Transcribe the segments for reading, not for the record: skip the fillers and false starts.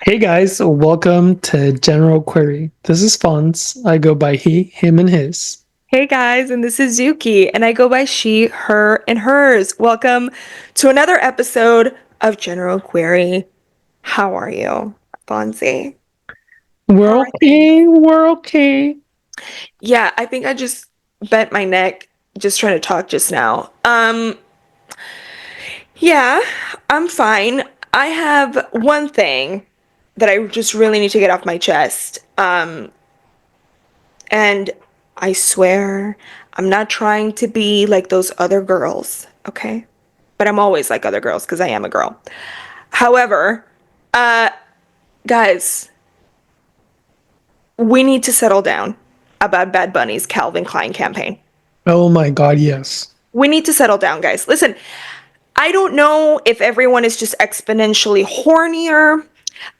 Hey guys, welcome to General Query. This is Fonz. I go by he, him, and his. Hey guys, and this is Zuki, and I go by she, her, and hers. Welcome to another episode of General Query. How are you, Fonzie? How We're are things? okay, we're okay. Yeah, I think I just bent my neck just trying to talk just now. Yeah, I'm fine. I have one thing that I just really need to get off my chest. And I swear, I'm not trying to be like those other girls, okay? But I'm always like other girls because I am a girl. However, uh, guys, we need to settle down about Bad Bunny's Calvin Klein campaign. Oh my god, yes. We need to settle down, guys. Listen, I don't know if everyone is just exponentially hornier.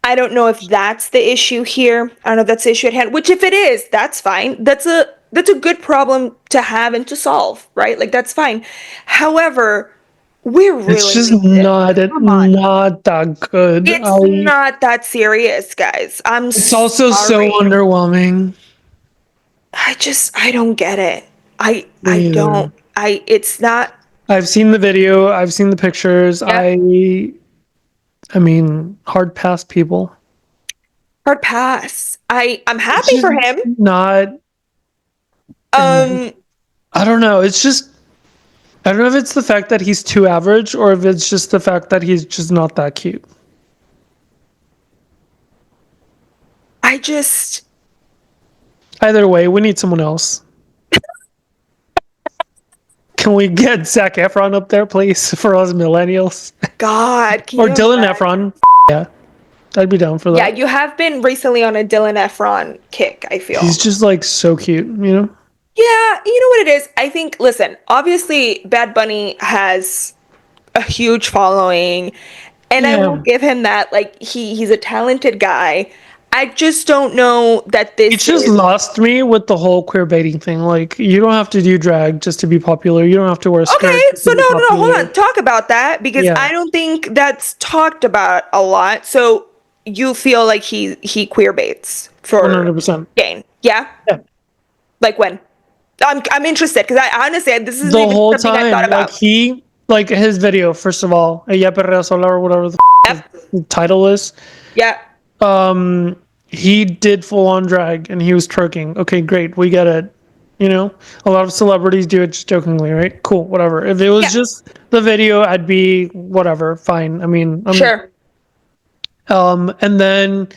I don't know if that's the issue here. I don't know if that's the issue at hand, which if it is, that's fine. That's a good problem to have and to solve, right? Like that's fine. However, we It's really just need to come on. not that good. It's not that serious, guys. I'm It's also so sorry. underwhelming. I don't get it. I Me don't. either. It's not. I've seen the video, I've seen the pictures. Yep. I mean, hard pass people. Hard pass. I'm It's happy just for him. not Um, I don't know. I don't know if it's the fact that he's too average or if it's just the fact that he's just not that cute. I just Either way, we need someone else. Can we get Zac Efron up there, please, for us millennials? God, can Or you Dylan imagine? Efron? Yeah, I'd be down for Yeah, that. you have been recently on a Dylan Efron kick, I He's feel. just like so cute, you know? Yeah, you know what it is? I think, listen, obviously Bad Bunny has a huge following, and I will Yeah. give him that. Like he's a talented guy. I just don't know that He this just is lost me with the whole queer baiting thing. Like, you don't have to do drag just to be popular. You don't have to wear okay. skirts just So to be no, hold popular. on. Talk about that because Yeah, I don't think that's talked about a lot. So you feel like he queer baits for 100%. gain? Yeah. Yeah. Like when? I'm interested because I honestly this isn't The even whole something I thought time, about. like his video, first of all, Ya Perrea Sola or whatever Yep. the title is, Yeah. um, he did full on drag and he was twerking. Okay, great, we get it. You know, a lot of celebrities do it just jokingly, right? Cool, whatever. If it was Yeah. just the video, I'd be whatever, fine. I mean, Sure. and then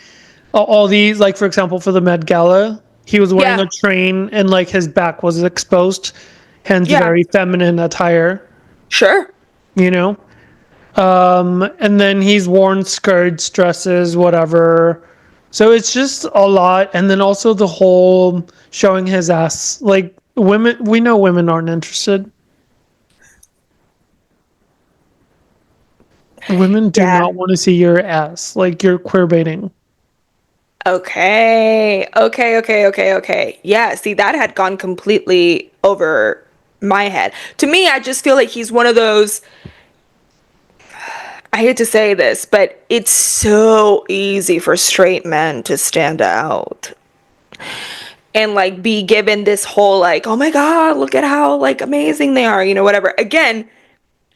all these, like for example, for the Met Gala, he was wearing Yeah. a train and like his back was exposed, hence Yeah. very feminine attire. Sure. You know, and then he's worn skirts, dresses, whatever. So it's just a lot. And then also the whole showing his ass. Like women, we know women aren't interested. Women do Yeah. not want to see your ass. Like you're queer baiting. Okay. Yeah, see, that had gone completely over my head. To me, I just feel like he's one of those, I hate to say this, but it's so easy for straight men to stand out and like be given this whole like, oh my God, look at how like amazing they are, whatever. Again,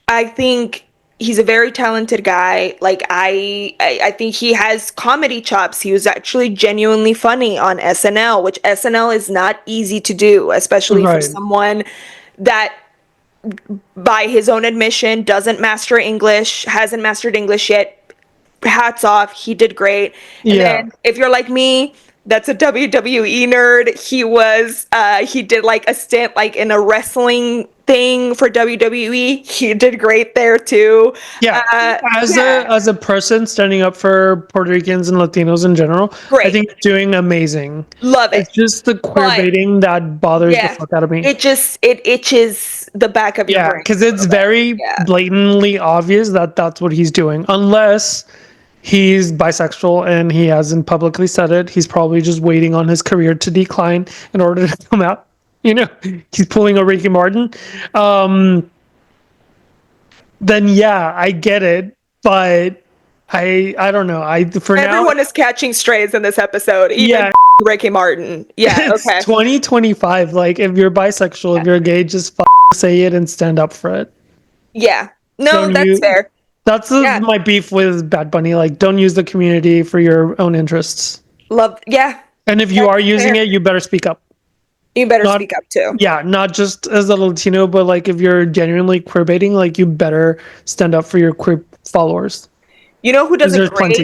I think he's a very talented guy. Like I think he has comedy chops. He was actually genuinely funny on SNL, which SNL is not easy to do, especially for Right. someone that by his own admission doesn't master English, hasn't mastered English yet. Hats off, he did great. And Yeah. then if you're like me, that's a WWE nerd. He did like a stint like in a wrestling thing for WWE. He did great there too. Yeah. Yeah, As a person standing up for Puerto Ricans and Latinos in general, I great. think he's doing amazing. Love It's it. just the queer But baiting that bothers the yeah, fuck out of me. it itches the back of your Yeah, brain because a it's little bit. very Yeah. blatantly obvious that that's what he's doing. Unless he's bisexual and he hasn't publicly said it, he's probably just waiting on his career to decline in order to come out. You know, he's pulling a Ricky Martin. Um, then yeah, I get it. But I don't know. I for now, Everyone is catching strays in this episode, even yeah, Ricky Martin. Yeah, it's okay. 2025. Like, if you're bisexual, if you're gay, just say it and stand up for it. Yeah. No, Don't that's you? fair. That's Yeah. my beef with Bad Bunny. Like, don't use the community for your own interests. Love, yeah. And if you That's are using fair. it, you better speak up. You better Not, speak up too. yeah, not just as a Latino, but like if you're genuinely queer baiting, like you better stand up for your queer followers. You know who does Because a there's great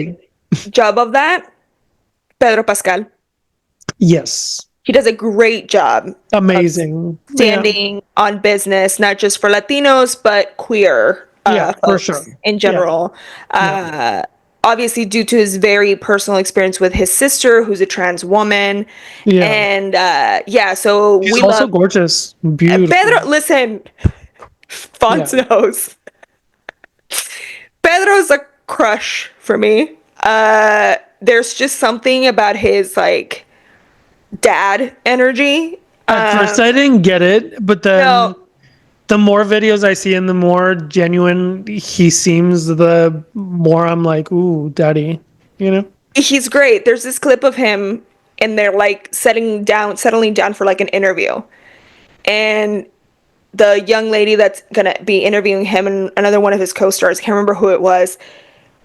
plenty. job of that? Pedro Pascal. Yes. He does a great job of Amazing. Yeah. standing on business, not just for Latinos, but queer Yeah, for folks sure. in Yeah. general. Yeah. Obviously, due to his very personal experience with his sister, who's a trans woman. Yeah. And yeah, so She's we also love gorgeous. Pedro. Beautiful. Listen, Yeah. Fonz knows. Pedro's a crush for me. There's just something about his like dad energy. At first I didn't get it, but then No, the more videos I see and the more genuine he seems, the more I'm like, ooh, daddy. You know? he's great. There's this clip of him and they're like settling down for like an interview. And the young lady that's gonna be interviewing him and another one of his co-stars, can't remember who it was,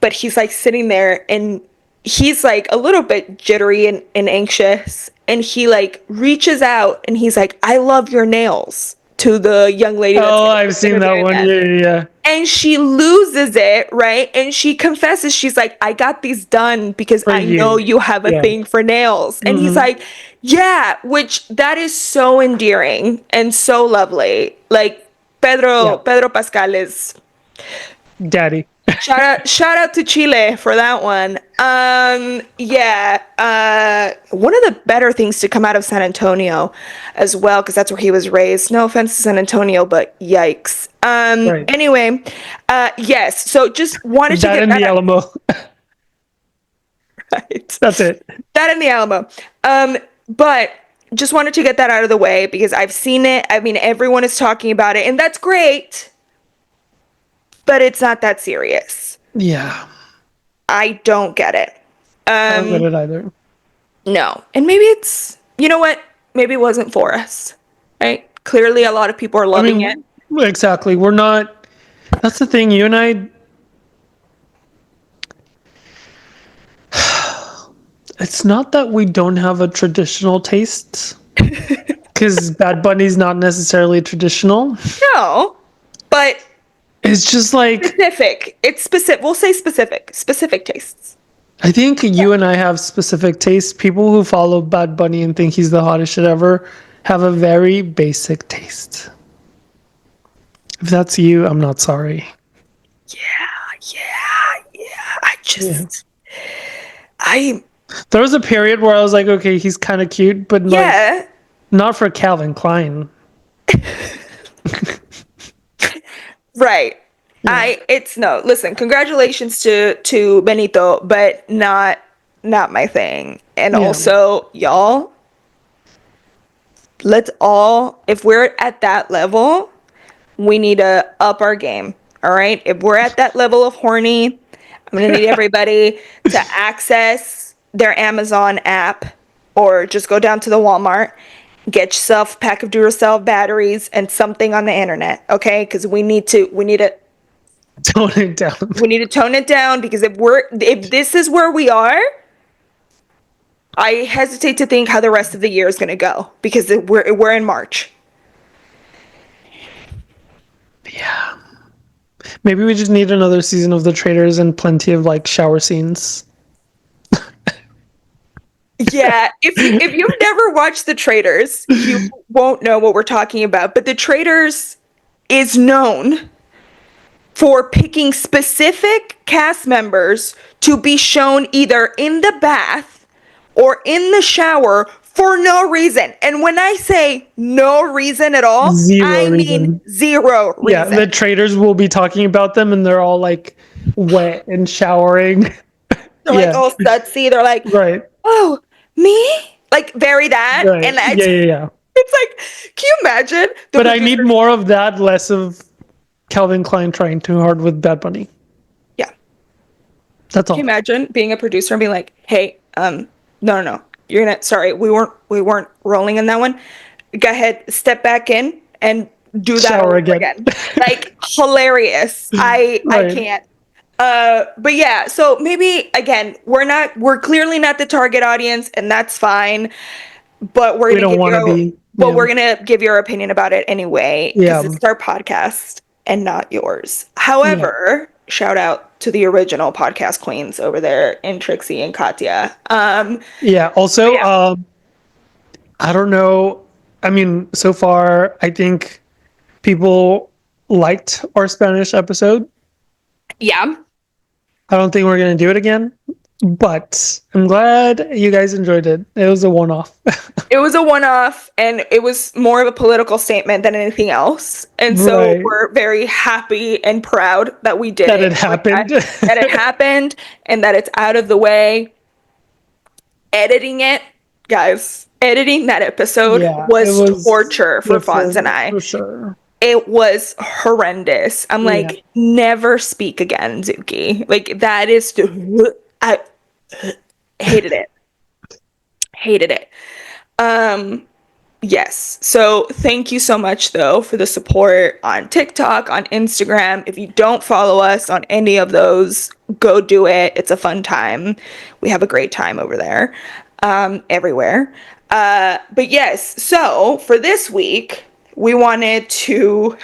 but he's like sitting there and he's like a little bit jittery and anxious. And he like reaches out and he's like, I love your nails to the young lady that's Oh, gonna I've be seen that interviewing one. them. Yeah, yeah, yeah. And she loses it, right? And she confesses, she's like, I got these done because For I know you. you have a Yeah. thing for nails. And he's Hmm. like, yeah, which that is so endearing and so lovely. Like Yeah. Pedro Pascal is Daddy. shout out to Chile for that one. Yeah, one of the better things to come out of San Antonio as well, because that's where he was raised. No offense to San Antonio, but yikes. Right. Anyway, yes, so just wanted to That get and that the out. Alamo. Right. That's it. That in the Alamo. But just wanted to get that out of the way because I've seen it. I mean, everyone is talking about it, and that's great, but it's not that serious. Yeah. I don't get it. I don't get it either. No. And maybe it's, you know what? Maybe it wasn't for us, right? Clearly, a lot of people are I loving it. mean, exactly. We're not. That's the thing. You and I. It's not that we don't have a traditional taste, because Bad Bunny's not necessarily traditional. No, but It's just like, specific. It's specific. We'll say specific. Specific tastes. I think you and I have specific tastes. People who follow Bad Bunny and think he's the hottest shit ever have a very basic taste. If that's you, I'm not sorry. Yeah. I just, I, There was a period where I was like, okay, he's kind of cute, but like yeah. not for Calvin Klein. Right. It's no, listen, congratulations to Benito, but not my thing. And Yeah. also, y'all, let's all, if we're at that level, we need to up our game. All right? If we're at that level of horny, I'm going to need everybody to access their Amazon app or just go down to the Walmart, get yourself a pack of Duracell batteries and something on the internet, okay? Cuz we need to Tone it down. tone it down because if this is where we are, I hesitate to think how the rest of the year is going to go because we're in March. Yeah. Maybe we just need another season of The Traitors and plenty of like shower scenes. Yeah, if you've never watched The Traitors, you won't know what we're talking about. But The Traitors is known for picking specific cast members to be shown either in the bath or in the shower for no reason. And when I say no reason at all, Zero I reason. mean zero Yeah, reason. the traders will be talking about them and they're all like wet and showering. They're Yeah. like all sutsy. They're like, Right. oh, me? Like very that. Right. And Yeah. it's like, can you imagine? The But I need producers- more of that, less of Calvin Klein trying too hard with Bad Bunny. Yeah. That's Can you all. imagine being a producer and being like, "Hey, no, no, no, you're gonna. Sorry, we weren't rolling in that one. Go ahead, step back in and do that all Shower over again. again." Like hilarious. I Right. can't. But yeah, so maybe again, we're clearly not the target audience, and that's fine. But we're We gonna don't give want to you, be. but Yeah. we're gonna give your opinion about it anyway, because Yeah. it's our podcast and not yours. Yeah. However, shout out to the original podcast queens over there in Trixie and Katya. Yeah. But Also, yeah, I don't know. I mean, so far, I think people liked our Spanish episode. yeah. I don't think we're going to do it again, but I'm glad you guys enjoyed it. It was a one off. It was a one-off and it was more of a political statement than anything else. And so Right. we're very happy and proud that we did That it it like that, happened. that it happened and that it's out of the way. Editing it, guys, editing that episode Yeah, it was was torture for Fonz and different I. for sure. It was horrendous. I'm Yeah. like, never speak again, Zuki. Like that is I hated it. Hated it. Um Yes. So thank you so much, though, for the support on TikTok, on Instagram. If you don't follow us on any of those, go do it. It's a fun time. We have a great time over there, everywhere. But yes, so for this week, we wanted to.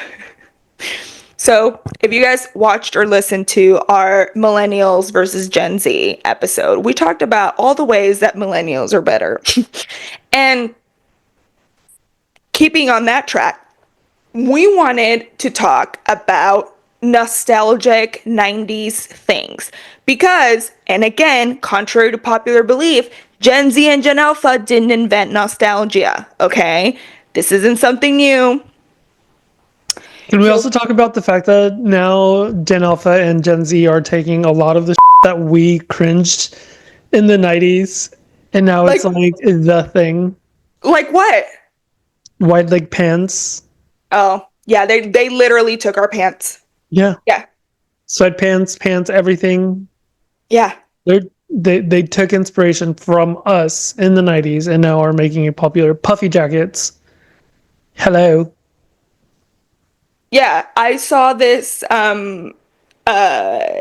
So if you guys watched or listened to our Millennials versus Gen Z episode, we talked about all the ways that millennials are better. And keeping on that track, we wanted to talk about nostalgic 90s things because, and again, contrary to popular belief, Gen Z and Gen Alpha didn't invent nostalgia, okay? This isn't something new. Can we So, also talk about the fact that now Gen Alpha and Gen Z are taking a lot of the that we cringed in the 90s, and now like, it's like the thing. like what? Wide leg pants. Oh, yeah, they literally took our pants. Yeah. Yeah, Sweatpants, pants, everything. yeah, They took inspiration from us in the 90s and now are making it popular. Puffy jackets. Hello. yeah. I saw this uh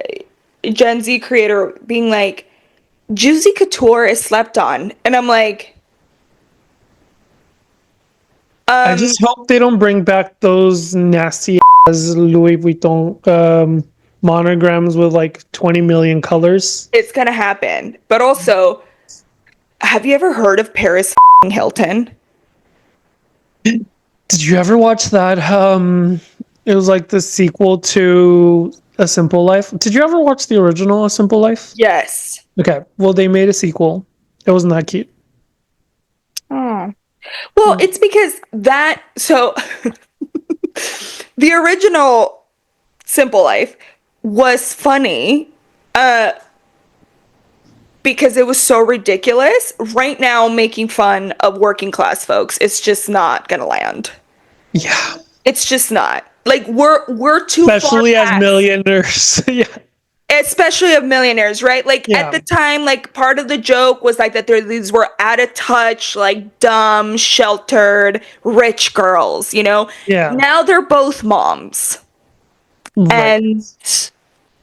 Gen Z creator being like, Juicy Couture is slept on. And I'm like, I just hope they don't bring back those nasty ass Louis Vuitton monograms with like 20 million colors. it's gonna happen. But also, have you ever heard of Paris Hilton? Did you ever watch that? It was like the sequel to A Simple Life. Did you ever watch the original A Simple Life? Yes. Okay. Well, they made a sequel. It wasn't that cute. Oh. Well, it's because that, so the original Simple Life was funny because it was so ridiculous. Right now, making fun of working class folks, it's just not gonna land. Yeah. It's just not. Like we're too far Especially as past, millionaires. Yeah. especially of millionaires, right? Like at Yeah. the time, like part of the joke was like that these were out of touch, like dumb, sheltered, rich girls, you know? Yeah. Now they're both moms Right. and And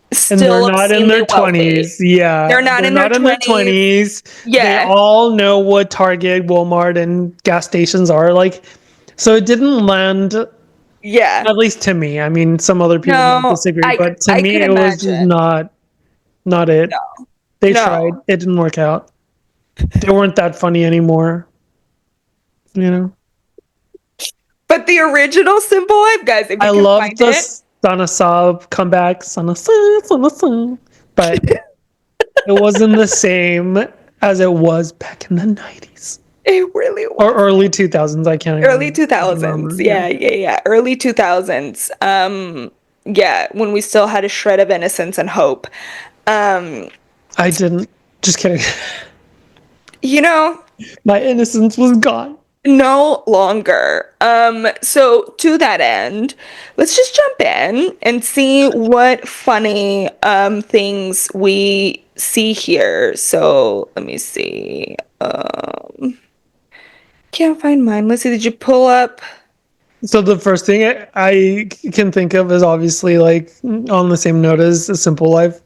they're still not in obscenely their wealthy. 20s. Yeah. They're not They're in their not in their 20s. 20s. They Yeah. all know what Target, Walmart, and gas stations are like. So it didn't land, Yeah. at least to me. I mean, some other people might No, disagree, I but to I me, could it was just imagine. not it. They tried. No. It didn't work out. They weren't that funny anymore. You know? But the original Simple Life, guys, if I you can loved find the it, Sana Saab comeback. Sana Sa, Sana Sa. But it wasn't the same as it was back in the 90s it really or was. early 2000s. I can't Early even 2000s. remember. Yeah. Yeah, yeah, yeah. Early 2000s. Yeah, when we still had a shred of innocence and hope. Um, I didn't. Just kidding. you know, My innocence was gone. No longer. So to that end, let's just jump in and see what funny things we see here. So let me see. Can't find mine. Let's see, did you pull up? So the first thing I can think of is obviously like on the same note as A Simple Life.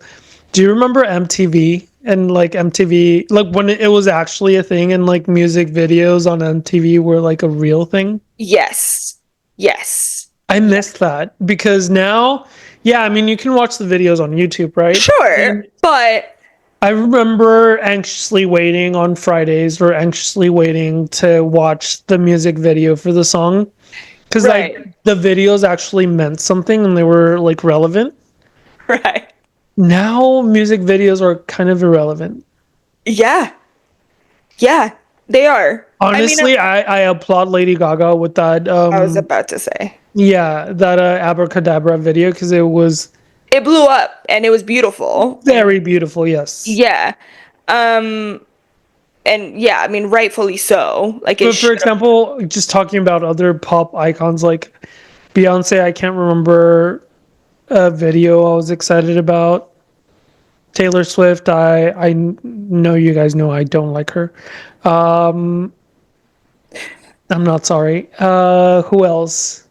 Do you remember MTV and like MTV, like when it was actually a thing and like music videos on MTV were like a real thing? Yes. Yes. I Yeah. missed that because now, yeah, I mean, you can watch the videos on YouTube, right? Sure, And but I remember anxiously waiting on Fridays or anxiously waiting to watch the music video for the song because like right. the videos actually meant something and they were like relevant. Right. Now music videos are kind of irrelevant. Yeah. Yeah, they are. I mean, Honestly, I applaud Lady Gaga with that I was about to say. yeah, that abracadabra video because it was It blew up and it was beautiful. And very beautiful, yes. yeah. Um and yeah, I mean rightfully so. Like it But for should have. example, just talking about other pop icons like Beyonce, I can't remember a video I was excited about. Taylor Swift, I know you guys know I don't like her. Um, I'm not sorry. Who else?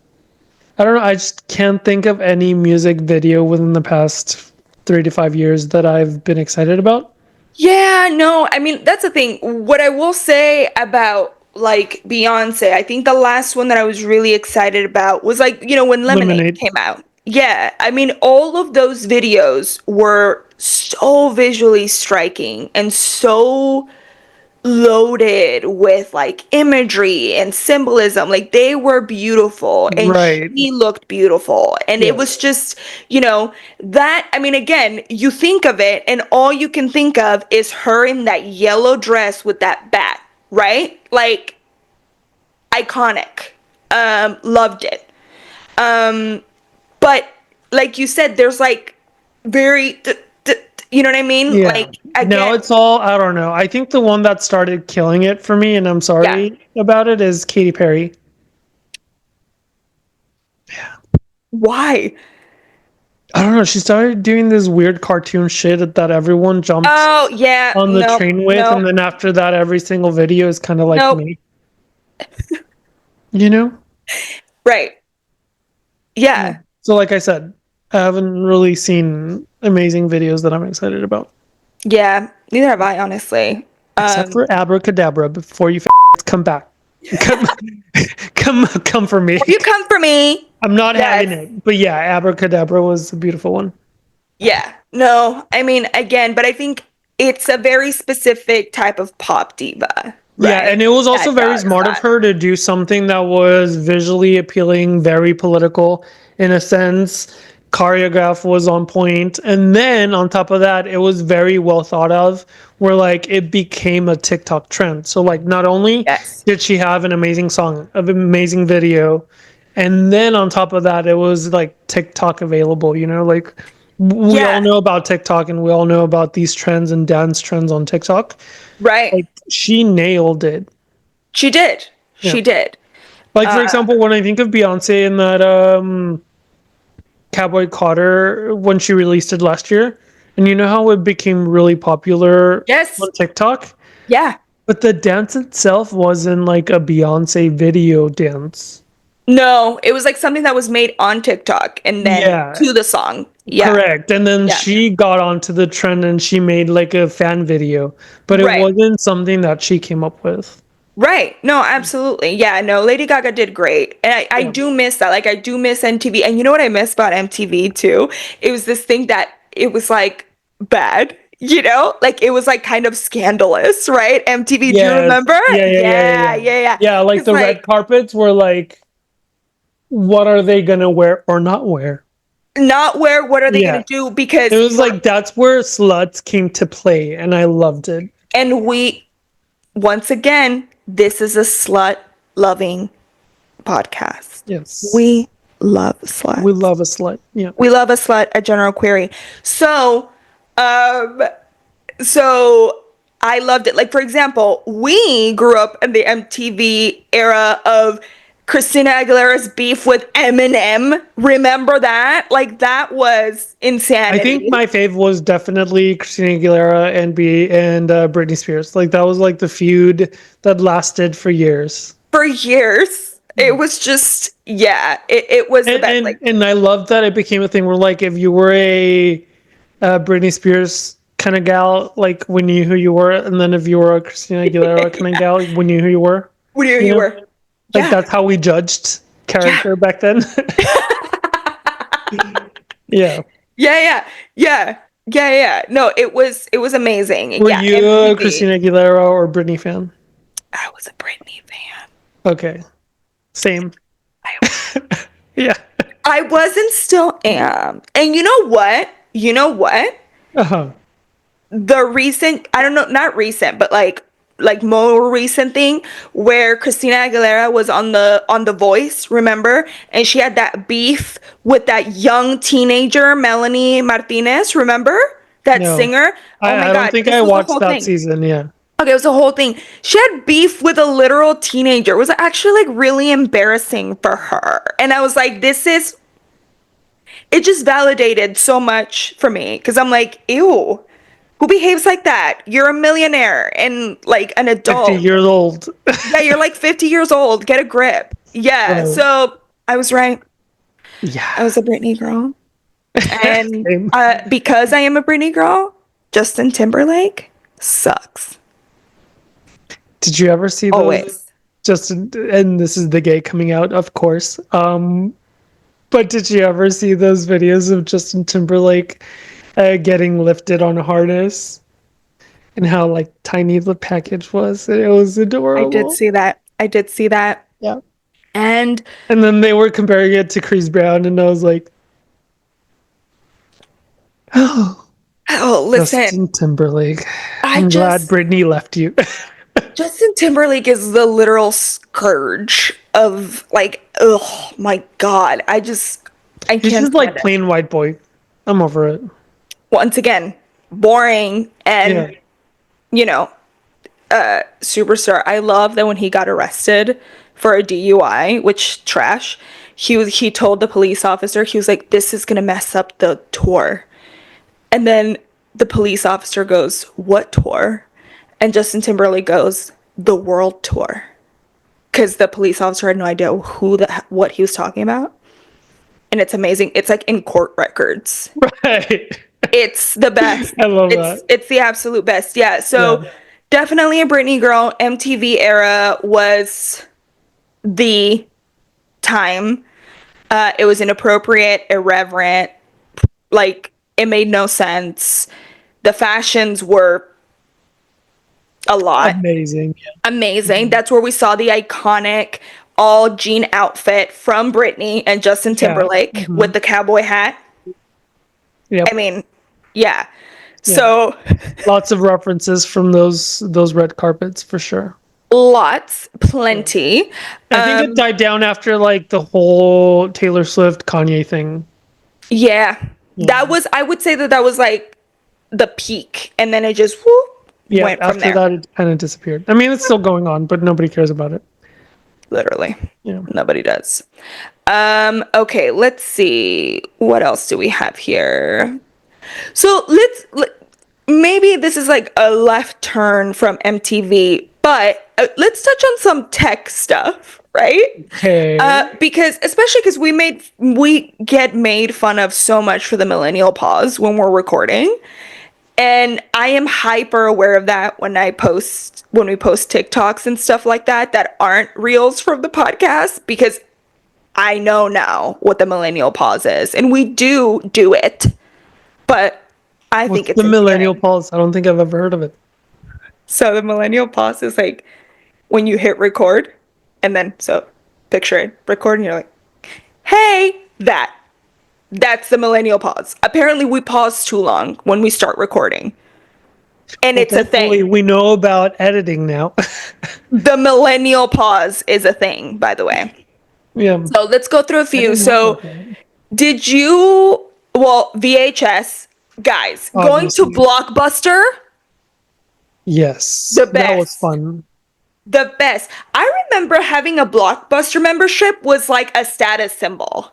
I don't know. I just can't think of any music video within the past 3 to 5 years that I've been excited about. Yeah, no, I mean that's the thing. What I will say about like Beyonce, I think the last one that I was really excited about was like, when Lemonade Lemonade. came out. Yeah, I mean all of those videos were so visually striking and so loaded with like imagery and symbolism. Like they were beautiful and Right. she looked beautiful. And it was Yes. just, that, I mean, again, you think of it and all you can think of is her in that yellow dress with that bat, right? Like iconic. Loved it. But like you said, there's like very, you know what I mean? Yeah. Like Now again, it's all, I don't know. I think the one that started killing it for me, and I'm yeah. sorry about it, is Katy Perry. Why? I don't know. She started doing this weird cartoon shit that everyone jumped Oh, yeah. on the Nope. train with, and Nope. then after that, every single video is kind of like Nope. me, you know? Right. Yeah. Yeah. So, like I said, I haven't really seen amazing videos that I'm excited about, Yeah. Neither have I, honestly. except Um, for Abracadabra. Before you come back, come, come for me. you come for me. I'm not having Yes. it, but yeah, Abracadabra was a beautiful one. Yeah. No, I mean, again, but I think it's a very specific type of pop diva, Yeah, right? and it was also That very does smart of that. her to do something that was visually appealing, very political in a sense. Choreograph was on point, and then on top of that, it was very well thought of, where like it became a TikTok trend. So like not only Yes. did she have an amazing song, an amazing video, and then on top of that, it was like TikTok available, like we all Yeah. know about TikTok and we all know about these trends and dance trends on TikTok. Right. Like she nailed it. She did. Yeah. She did. Like for Uh, example, when I think of Beyonce in that Cowboy Carter when she released it last year, and you know how it became really popular yes. on TikTok, Yeah. but the dance itself wasn't like a Beyonce video dance. No, it was like something that was made on TikTok and then Yeah, to the song. Yeah. correct. And then Yeah. she got onto the trend and she made like a fan video, but it Right. wasn't something that she came up with. Right. No, absolutely. Yeah, no, Lady Gaga did great. And I Yeah. do miss that. Like I do miss MTV. And you know what I miss about MTV too? It was this thing that it was like bad, Like it was like kind of scandalous, right? MTV, do you Yes. remember? Yeah, yeah, yeah, yeah, Yeah, yeah. yeah, yeah. Yeah, like It's the red like, carpets were like, what are they gonna wear or not wear? not where, what are they Yeah. gonna do? It Because was like that's where sluts came to play, and I loved it. and we once again, this is a slut loving podcast. Yes. We love We sluts. love a slut. Yeah. We love a slut, a general query. So, um, so I loved it. Like, for example, we grew up in the MTV era of Christina Aguilera's beef with Eminem. Remember that? Like, that was I think insanity my fave was definitely Christina Aguilera and Britney Spears. Like that was like the feud that lasted for years. for years. It was just, yeah, it was the And best. and, Like, and I love that it became a thing where like if you were a Britney Spears kind of gal, like we knew who you were, and then if you were a Christina Aguilera kind of yeah, gal, we knew who you were. we knew You you know, were. like Yeah, that's how we judged yeah. character back then. Yeah. Yeah, yeah, yeah, yeah, yeah. No, it was amazing. Were Yeah, you a MTV. Christina Aguilera or Britney fan? I was a Britney fan. Okay, same. I Yeah. I was and still am. And you know what? You know what? Uh-huh. The recent, I don't know, not recent, but like more recent thing where Christina Aguilera was on The Voice, remember? And she had that beef with that young teenager, Melanie Martinez, remember? That No, singer. Oh my I don't God, think this I was the watched whole that thing. season. Yeah. Okay, it was a whole thing. She had beef with a literal teenager. It was actually like really embarrassing for her. And I was like, it just validated so much for me because I'm like, ew, who behaves like that? You're a millionaire and like an 50 adult. years old. Yeah, you're like 50 years old. Get a grip. Yeah, Right. so I was right. I Yeah. was a Britney girl. And Same. because I am a Britney girl, Justin Timberlake sucks. Did you ever see those? Always. Just and this is the gay coming out, of course. But did you ever see those videos of Justin Timberlake getting lifted on a harness and how like tiny the package was? It was I did adorable. see that. I did see that. Yeah. And And then they were comparing it to Chris Brown, and I was like, oh, oh, listen, Justin Timberlake. I I'm glad just Britney left you. Justin Timberlake is the literal scourge of like, oh my God. I He's can't just stand like it. plain white boy. I'm over it. Once again, boring Yeah. and, you know, superstar. I love that when he got arrested for a DUI, which trash, he told the police officer, he was like, this is gonna mess up the tour. And then the police officer goes, what tour? And Justin Timberlake goes, the world tour. Because the police officer had no idea what he was talking about. And it's amazing. It's like in court records. Right. It's the best. I love It's that. it's the absolute best. Yeah. So Yeah. definitely a Britney girl. MTV era was the time. It was inappropriate, irreverent, like it made no sense. The fashions were a lot. Amazing. Amazing. That's where we saw the iconic all jean outfit from Britney and Justin Yeah. Timberlake Mhm. with the cowboy hat. I Yep. mean, yeah. Yeah. So Lots of references from those red carpets for sure. lots, Yeah. plenty. I think it died down after like the whole Taylor Swift Kanye thing. Yeah. Yeah. I would say that was like the peak. And then it just whoop, Yeah. went from After there. that, it kind of disappeared. I mean, it's still going on, but nobody cares about it. Literally. Yeah. Nobody does. Okay, let's see. What else do we have here? So maybe this is like a left turn from MTV, but let's touch on some tech stuff, right? Okay. Because especially because we get made fun of so much for the millennial pause when we're recording. And I am hyper aware of that when we post TikToks and stuff like that aren't reels from the podcast because I know now what the millennial pause is. And we do it, but I think What's it's the millennial endearing. pulse? I don't think I've ever heard of it. So the millennial pause is like when you hit record and then so picture it, record and you're like, hey, that's the millennial pause. Apparently we pause too long when we start recording. And Well, it's a thankfully, thing. we know about editing now. The millennial pause is a thing, by the way. Yeah. So let's go through a I few. didn't know about So that. did you, well, VHS, guys, going to Obviously. Blockbuster? Yes, The that was best. fun. The best. I remember having a Blockbuster membership was like a status symbol.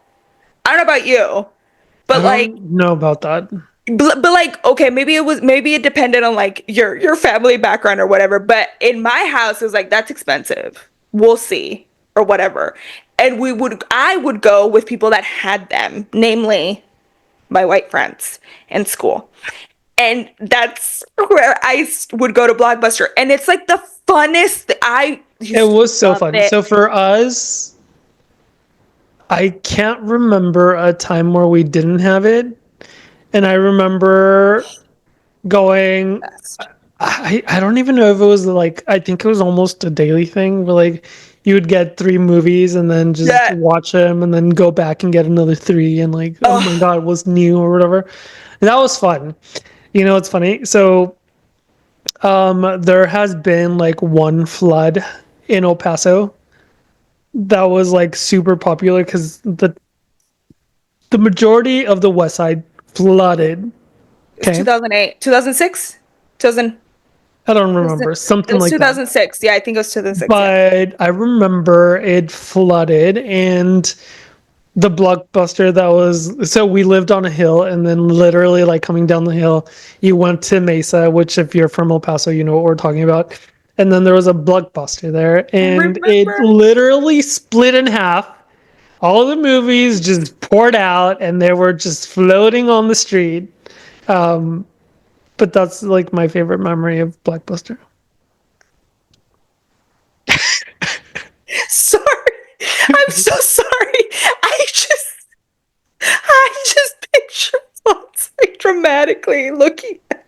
I don't know about you, I but like don't know about that. but like okay, maybe it depended on like your family background or whatever, but in my house it was like that's expensive. We'll see or whatever. And I would go with people that had them, namely my white friends in school. And that's where would go to Blockbuster. And it's like the funnest. I It used to was so love fun. it. So for us, I can't remember a time where we didn't have it. And I remember going, Best. I don't even know if it was like, I think it was almost a daily thing where like you would get three movies and then just Yeah. watch them and then go back and get another three and like, oh my Oh, God, it was new or whatever. And that was fun. You know, it's funny. So there has been like one flood in El Paso that was like super popular because the majority of the West Side flooded. it's Okay, 2008, 2006, 2000. I don't It remember something was like that, 2006. Yeah, I think it was 2006. Yeah. but I remember it flooded and the blockbuster that was so we lived on a hill and then literally like coming down the hill you went to Mesa, which if you're from El Paso you know what we're talking about, and then there was a blockbuster there I and it remember. literally split in half. All of the movies just poured out and they were just floating on the street. But that's like my favorite memory of Blockbuster. Sorry. I'm so sorry. I just picture Fonz like dramatically looking at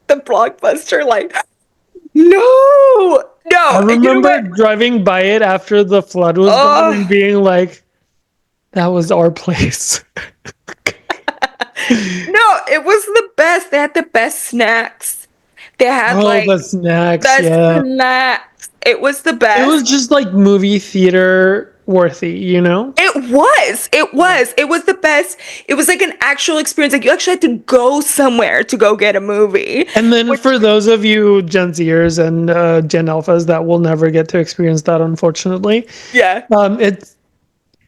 the Blockbuster like, no, I no. And you know remember what? driving by it after the flood was gone and Oh, being like, that was our place. no, it was the best. They had the best snacks. They had Oh, like the snacks, the yeah. snacks. It was the It was best. just like movie theater worthy, you know? It was. It Yeah. was. It was the best. It was like an actual experience. Like you actually had to go somewhere to go get a movie. And then Which, for those of you Gen Zers and Gen Alphas that will never get to experience that, unfortunately, yeah. it's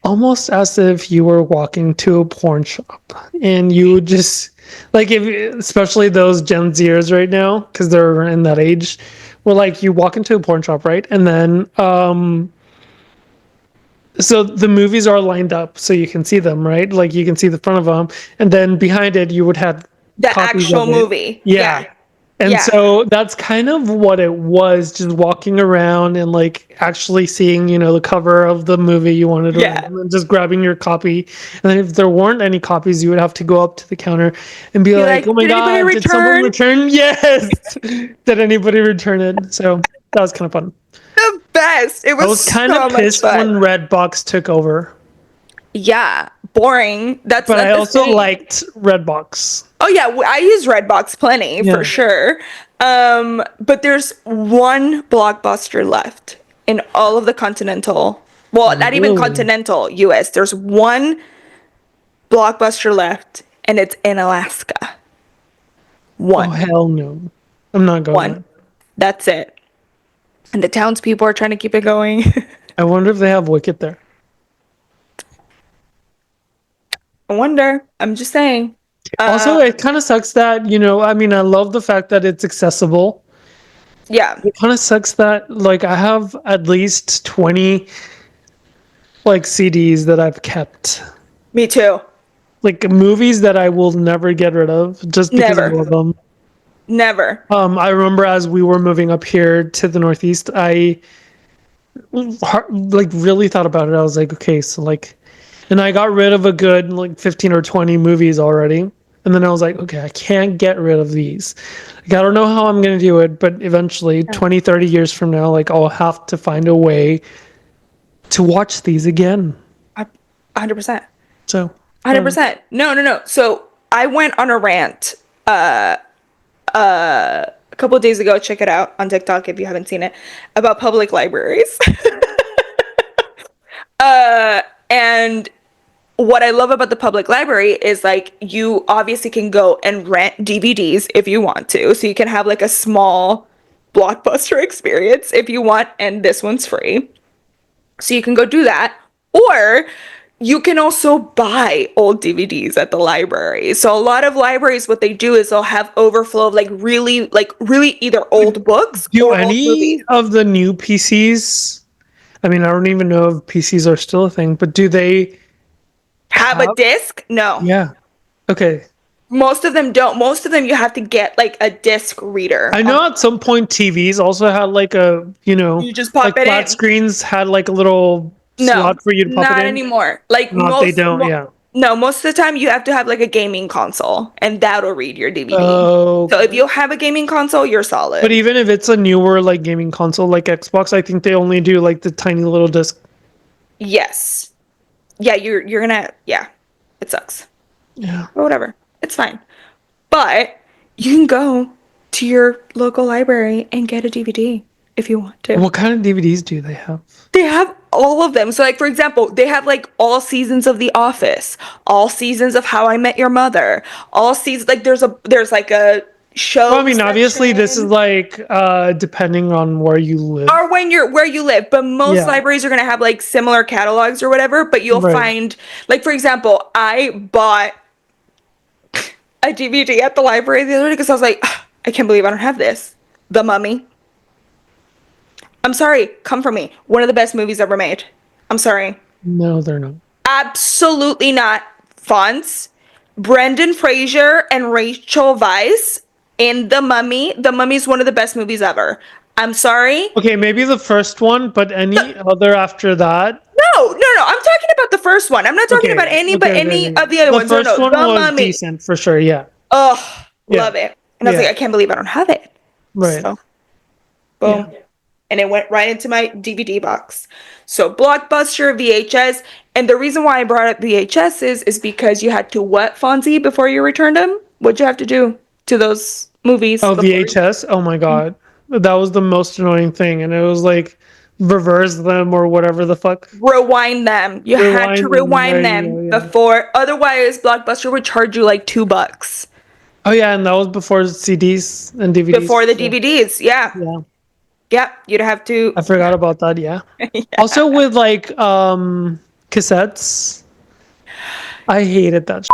almost as if you were walking to a porn shop and you would just like if especially those Gen Zers right now because they're in that age where like you walk into a porn shop, right, and then so the movies are lined up so you can see them, right, like you can see the front of them and then behind it you would have The copies actual of it. movie. Yeah. Yeah. And Yeah. so that's kind of what it was, just walking around and like actually seeing, you know, the cover of the movie you wanted to rent Yeah. and then just grabbing your copy. And then if there weren't any copies, you would have to go up to the counter and be Be like, oh like, my did anybody God, did someone return? return? Yes. Did anybody return it? So that was kind of fun. The best. It I was was kind of so much pissed when fun. Redbox took over, Yeah. Boring. That's but not I the also thing. liked Redbox. Oh yeah, I use Redbox plenty for Yeah. sure. But there's one Blockbuster left in all of the continental, well, not even Really? continental US. There's one Blockbuster left, and it's in Alaska. Oh, One. hell no. I'm not going One. there. That's it. And the townspeople are trying to keep it going. I wonder if they have Wicked there. I wonder. I'm just saying. Also, it kind of sucks that, you know, I mean, I love the fact that it's accessible. Yeah, It kind of sucks that, like, I have at least 20, like, CDs that I've kept. me too. Like, movies that I will never get rid of just because I Never. love them. Never. I remember as we were moving up here to the Northeast, I, like, really thought about it. I was like, okay, so, like, and I got rid of a good, like, 15 or 20 movies already. And then I was like, okay, I can't get rid of these. Like, I don't know how I'm going to do it, but eventually, Yeah. 20, 30 years from now, like, I'll have to find a way to watch these again. 100%. So, I don't know. 100%. No, no, no. So I went on a rant a couple of days ago. Check it out on TikTok if you haven't seen it about public libraries. And what I love about the public library is like you obviously can go and rent DVDs if you want to. So you can have like a small Blockbuster experience if you want, and this one's free. So you can go do that. Or you can also buy old DVDs at the library. So a lot of libraries, what they do is they'll have overflow of like really either old books Do or old any movies. of the new PCs, I mean, I don't even know if PCs are still a thing, but do they Have a have? disc? No. Yeah. Okay. Most of them don't. Most of them you have to get like a disc reader I on know at some point TVs also had like a, you just pop like it flat in. screens had like a little No, slot for you to pop it not in. anymore. Like Not they don't, yeah. no, most of the time you have to have like a gaming console and that'll read your DVD. So if Okay. you have a gaming console, you're But solid. even if it's a newer like gaming console like Xbox, I think they only do like the tiny little disc. Yes. Yeah, you're gonna yeah. It sucks. Yeah. But whatever. It's fine. But you can go to your local library and get a DVD if you want to. What kind of DVDs do they have? They have all of them. So, like, for example, they have like all seasons of The Office, all seasons of How I Met Your Mother, all seasons. Like, there's like a Well, I show mean, obviously this is section, like depending on where you live. or when you're where you live. But most Yeah. libraries are gonna have like similar catalogs or whatever. But you'll Right. find, like, for example, I bought a DVD at the library the other day because I was like, "Ugh, I can't believe I don't have this. The Mummy. I'm sorry, come for me. One of the best movies ever made. I'm sorry. No, they're not. Absolutely not. Fonts, Brendan Fraser and Rachel Weisz in The Mummy. The Mummy is one of the best movies ever. I'm sorry. Okay, maybe the first one, but any other after that? No. I'm talking about the first one. I'm not talking about Okay, any okay, but okay, any okay. of the other The ones. No, first no. one The was Mummy. decent for sure. Yeah, Oh, yeah, love it. And I was like, yeah. I can't believe I don't have it. Right. So, Yeah. boom. And it went right into my DVD box. So Blockbuster, VHS, and the reason why I brought up VHS is because you had to what, Fonzie, before you returned them? What'd you have to do to those movies Oh, before you VHS. Oh my God, that was the most annoying thing, and it was like reverse them or whatever the fuck. rewind them? You had to Rewind them. There rewind you go. them Yeah. before, otherwise Blockbuster would charge you like $2 Oh yeah, and that was before CDs and DVDs before for the sure. DVDs. Yeah. Yeah, Yeah. You'd have to I forgot about that. Yeah. yeah, Also with like cassettes, I hated that.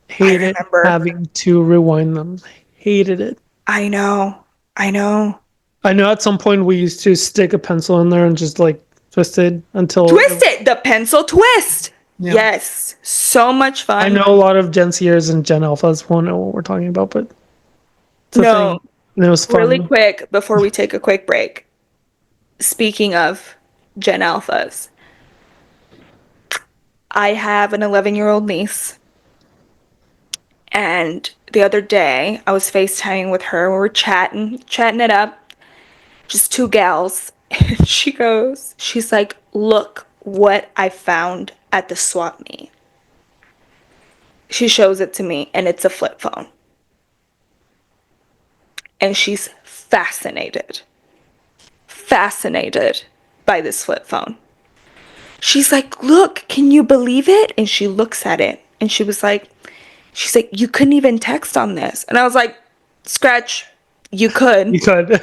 I Hated remember. having to rewind them. Hated it. I know. I know. I know at some point we used to stick a pencil in there and just like twist it until Twist it, the pencil twist. yeah. Yes. So much I fun. know a lot of Gen Zers and Gen Alphas won't know what we're talking about, but it's a No, thing. And it was really fun. quick before we take a quick break. Speaking of Gen Alphas, I have an 11-year-old niece. And the other day, I was FaceTiming with her. We were chatting it up, just two gals. And she's like, look what I found at the swap meet. She shows it to me, and it's a flip phone. And she's fascinated by this flip phone. She's like, look, can you believe it? And she looks at it and she's like, you couldn't even text on this. And I was like, scratch, you could. You could.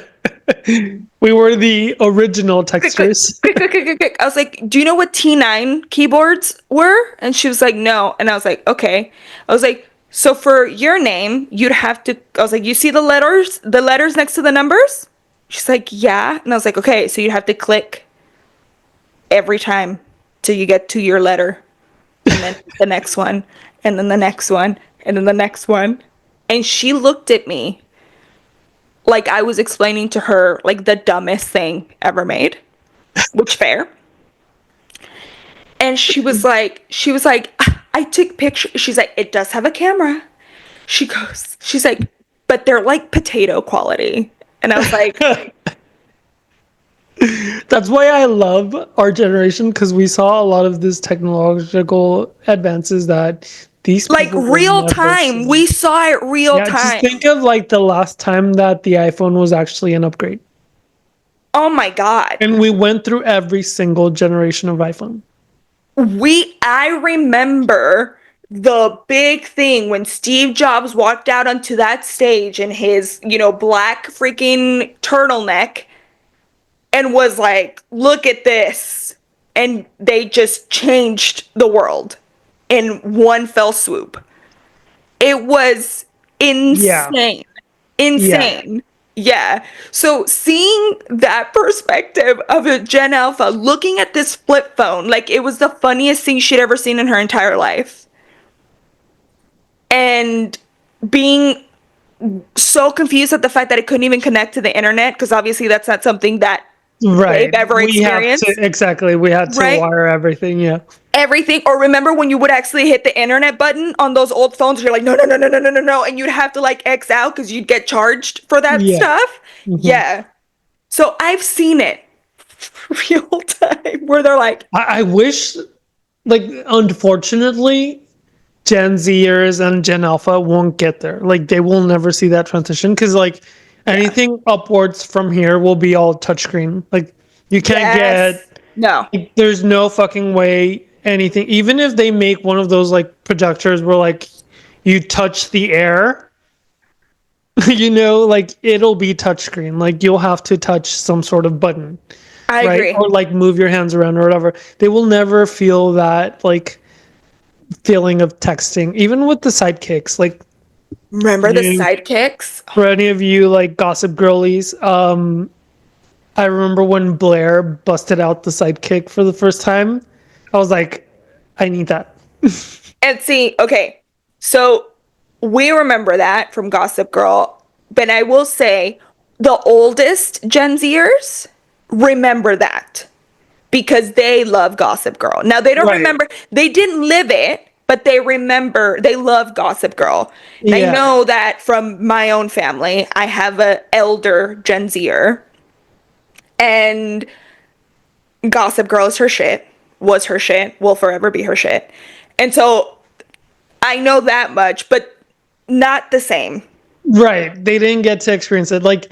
We were the original Quick, quick, texters. quick, quick, quick, quick, quick. I was like, do you know what T9 keyboards were? And she was like, no. And I was like, okay. I was like, so for your name, you'd have to, I was like, you see the letters next to the numbers? She's like, yeah. And I was like, okay, so you'd have to click every time till you get to your letter. And then the next one, and then the next one, and then the next one. And she looked at me like I was explaining to her like the dumbest thing ever made, which fair. And she was like, I took pictures. She's like, it does have a camera. She's like, but they're like potato quality. And I was like, That's why I love our generation because we saw a lot of this technological advances that these like people will real never time. see. We saw it real Yeah, just time. think of like the last time that the iPhone was actually an upgrade. Oh my God. And we went through every single generation of iPhone. I remember the big thing when Steve Jobs walked out onto that stage in his, black freaking turtleneck and was like, look at this. And they just changed the world in one fell swoop. It was Yeah. insane. Yeah. Insane. Yeah. So seeing that perspective of a Gen Alpha looking at this flip phone, like it was the funniest thing she'd ever seen in her entire life. And being so confused at the fact that it couldn't even connect to the internet, because obviously that's not something that they've Right. ever We have to, experienced, exactly. We had to right? wire everything. Yeah. Everything. Or remember when you would actually hit the internet button on those old phones, you're like, no, no, no, no, no, no, no, no, and you'd have to like X out because you'd get charged for that Yeah. stuff. hmm Yeah. So I've seen it real time where they're like, I wish, like, unfortunately, Gen Zers and Gen Alpha won't get there. Like, they will never see that transition because, like, yeah, anything upwards from here will be all touchscreen. Like, you can't yes, get, no, like, there's no fucking way anything, even if they make one of those, like, projectors where, like, you touch the air, like, it'll be touchscreen. Like, you'll have to touch some sort of button, I right? agree. Or, like, move your hands around or whatever. They will never feel that, like, feeling of texting, even with the sidekicks. Like, Remember the you, sidekicks? for any of you like gossip girlies, I remember when Blair busted out the sidekick for the first time. I was like, I need that. And see, okay, so we remember that from Gossip Girl, but I will say the oldest Gen Zers remember that because they love Gossip Girl. Now they don't Right. remember, they didn't live it, but they remember, they love Gossip Girl. And I Yeah. know that from my own family, I have a elder Gen Zer, and Gossip Girl is her shit, was her shit, will forever be her shit. And so I know that much, but not the same. Right. They didn't get to experience it. Like,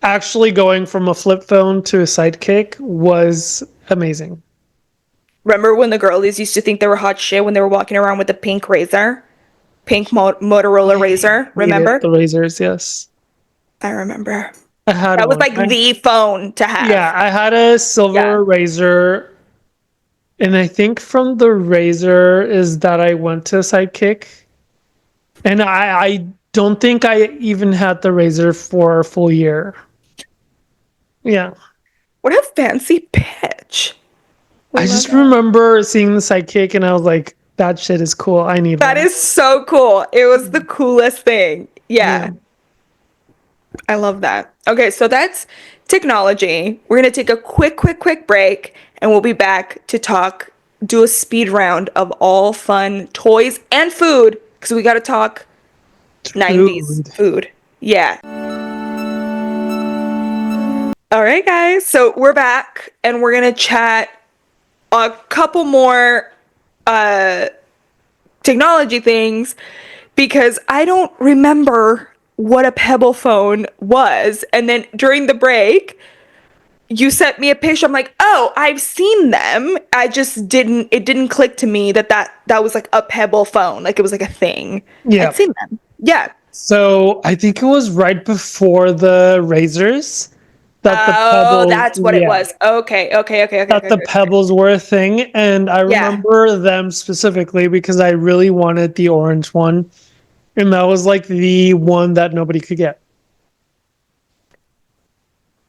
actually going from a flip phone to a sidekick was amazing. Remember when the girlies used to think they were hot shit when they were walking around with a pink razor? Pink Motorola razor, Hated remember? the razors, yes. I remember. I had That was one. like the phone to Yeah, have. I had a Yeah. silver razor, and I think from the razor is that I went to sidekick. And I don't think I even had the razor for a full year. Yeah. What a fancy pitch. We I love just it. remember seeing the sidekick and I was like, that shit is cool. I need That one. is so cool. It was the coolest thing. Yeah. Yeah. I love that. Okay, so that's technology. We're going to take a quick break and we'll be back to do a speed round of all fun toys and food because we got to talk 90s Food. food. Yeah. All right, guys. So we're back and we're going to chat a couple more technology things because I don't remember what a Pebble phone was. And then during the break, you sent me a picture. I'm like, oh, I've seen them. It didn't click to me that was like a Pebble phone. Like it was like a thing. I'd Yeah. seen them. Yeah. So I think it was right before the razors that the Oh, pebbles, that's what it yeah, was. Okay. that the Okay. pebbles were a thing. And I Yeah. remember them specifically because I really wanted the orange one. And that was like the one that nobody could get.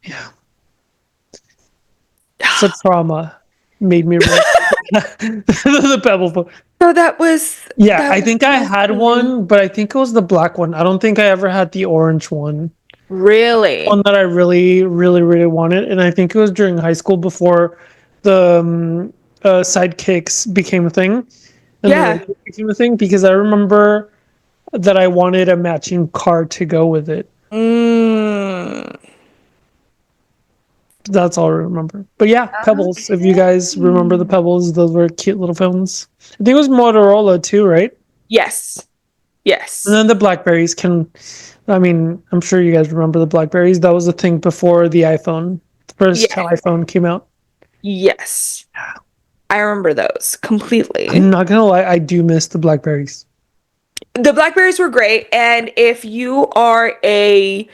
Yeah. So trauma made me really the pebble phone. So Yeah, that I was think I so had funny. one, but I think it was the black one. I don't think I ever had the orange one. One Really? that I really, really, really wanted. And I think it was during high school before the sidekicks became a thing and the Yeah. razors became a thing because I remember that I wanted a matching card to go with it. Mm. That's all I remember. But yeah, Pebbles. If you guys remember the Okay. Pebbles, those were cute little phones. I think it was Motorola too, right? Yes. And Yes. then the Blackberries can, I mean, I'm sure you guys remember the Blackberries. That was a thing before the iPhone. The first Yeah. iPhone came out. Yes. I remember those completely. I'm not gonna lie, I do miss the blackberries. The blackberries were great, and if you are a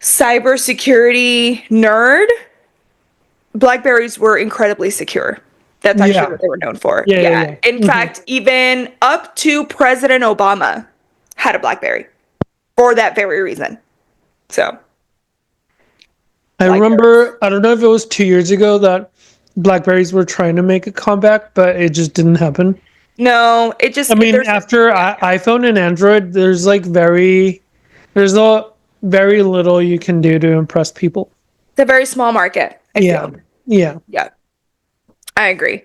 cybersecurity nerd, blackberries were incredibly secure. That's actually Yeah, what they were known for. yeah, Yeah. yeah, In yeah. fact, even up to President Obama had a blackberry for that very reason. So, I blackberries. remember, I don't know if it was 2 years ago that blackberries were trying to make a comeback, but it just didn't happen. No, I mean, there's after iPhone and Android, there's a very little you can do to impress people. it's a very small market, I Yeah, feel. yeah. Yeah, I agree.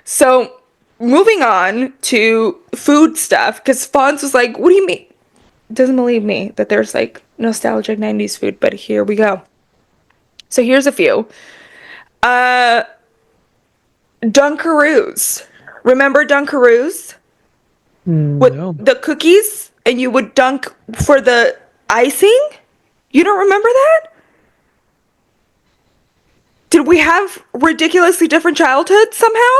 So, moving on to food stuff, because Fonz was like, what do you mean? Doesn't believe me that there's like nostalgic 90s food, but here we go. So here's a few. Uh, Dunkaroos. Remember Dunkaroos? With No. the cookies, and you would dunk for the icing? You don't remember that? Did we have ridiculously different childhoods somehow?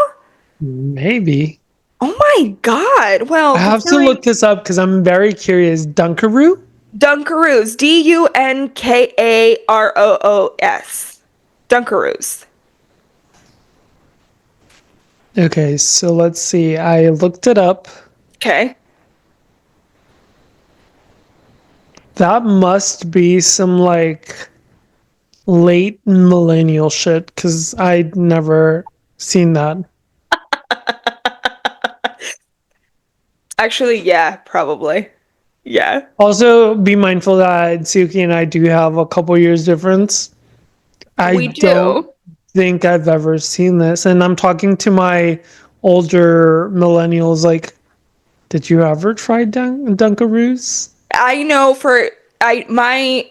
Maybe. Oh my God. I Well, have to considering look this up because I'm very curious. Dunkaroo? Dunkaroos, Dunkaroos. Dunkaroos. Okay, so let's see. I looked it up. Okay. That must be some like late millennial shit because I'd never seen that. Actually, yeah, probably. Yeah. Also, be mindful that Suki and I do have a couple years difference. I We don't do. think I've ever seen this, and I'm talking to my older millennials. Like, did you ever try Dunkaroos? I know for I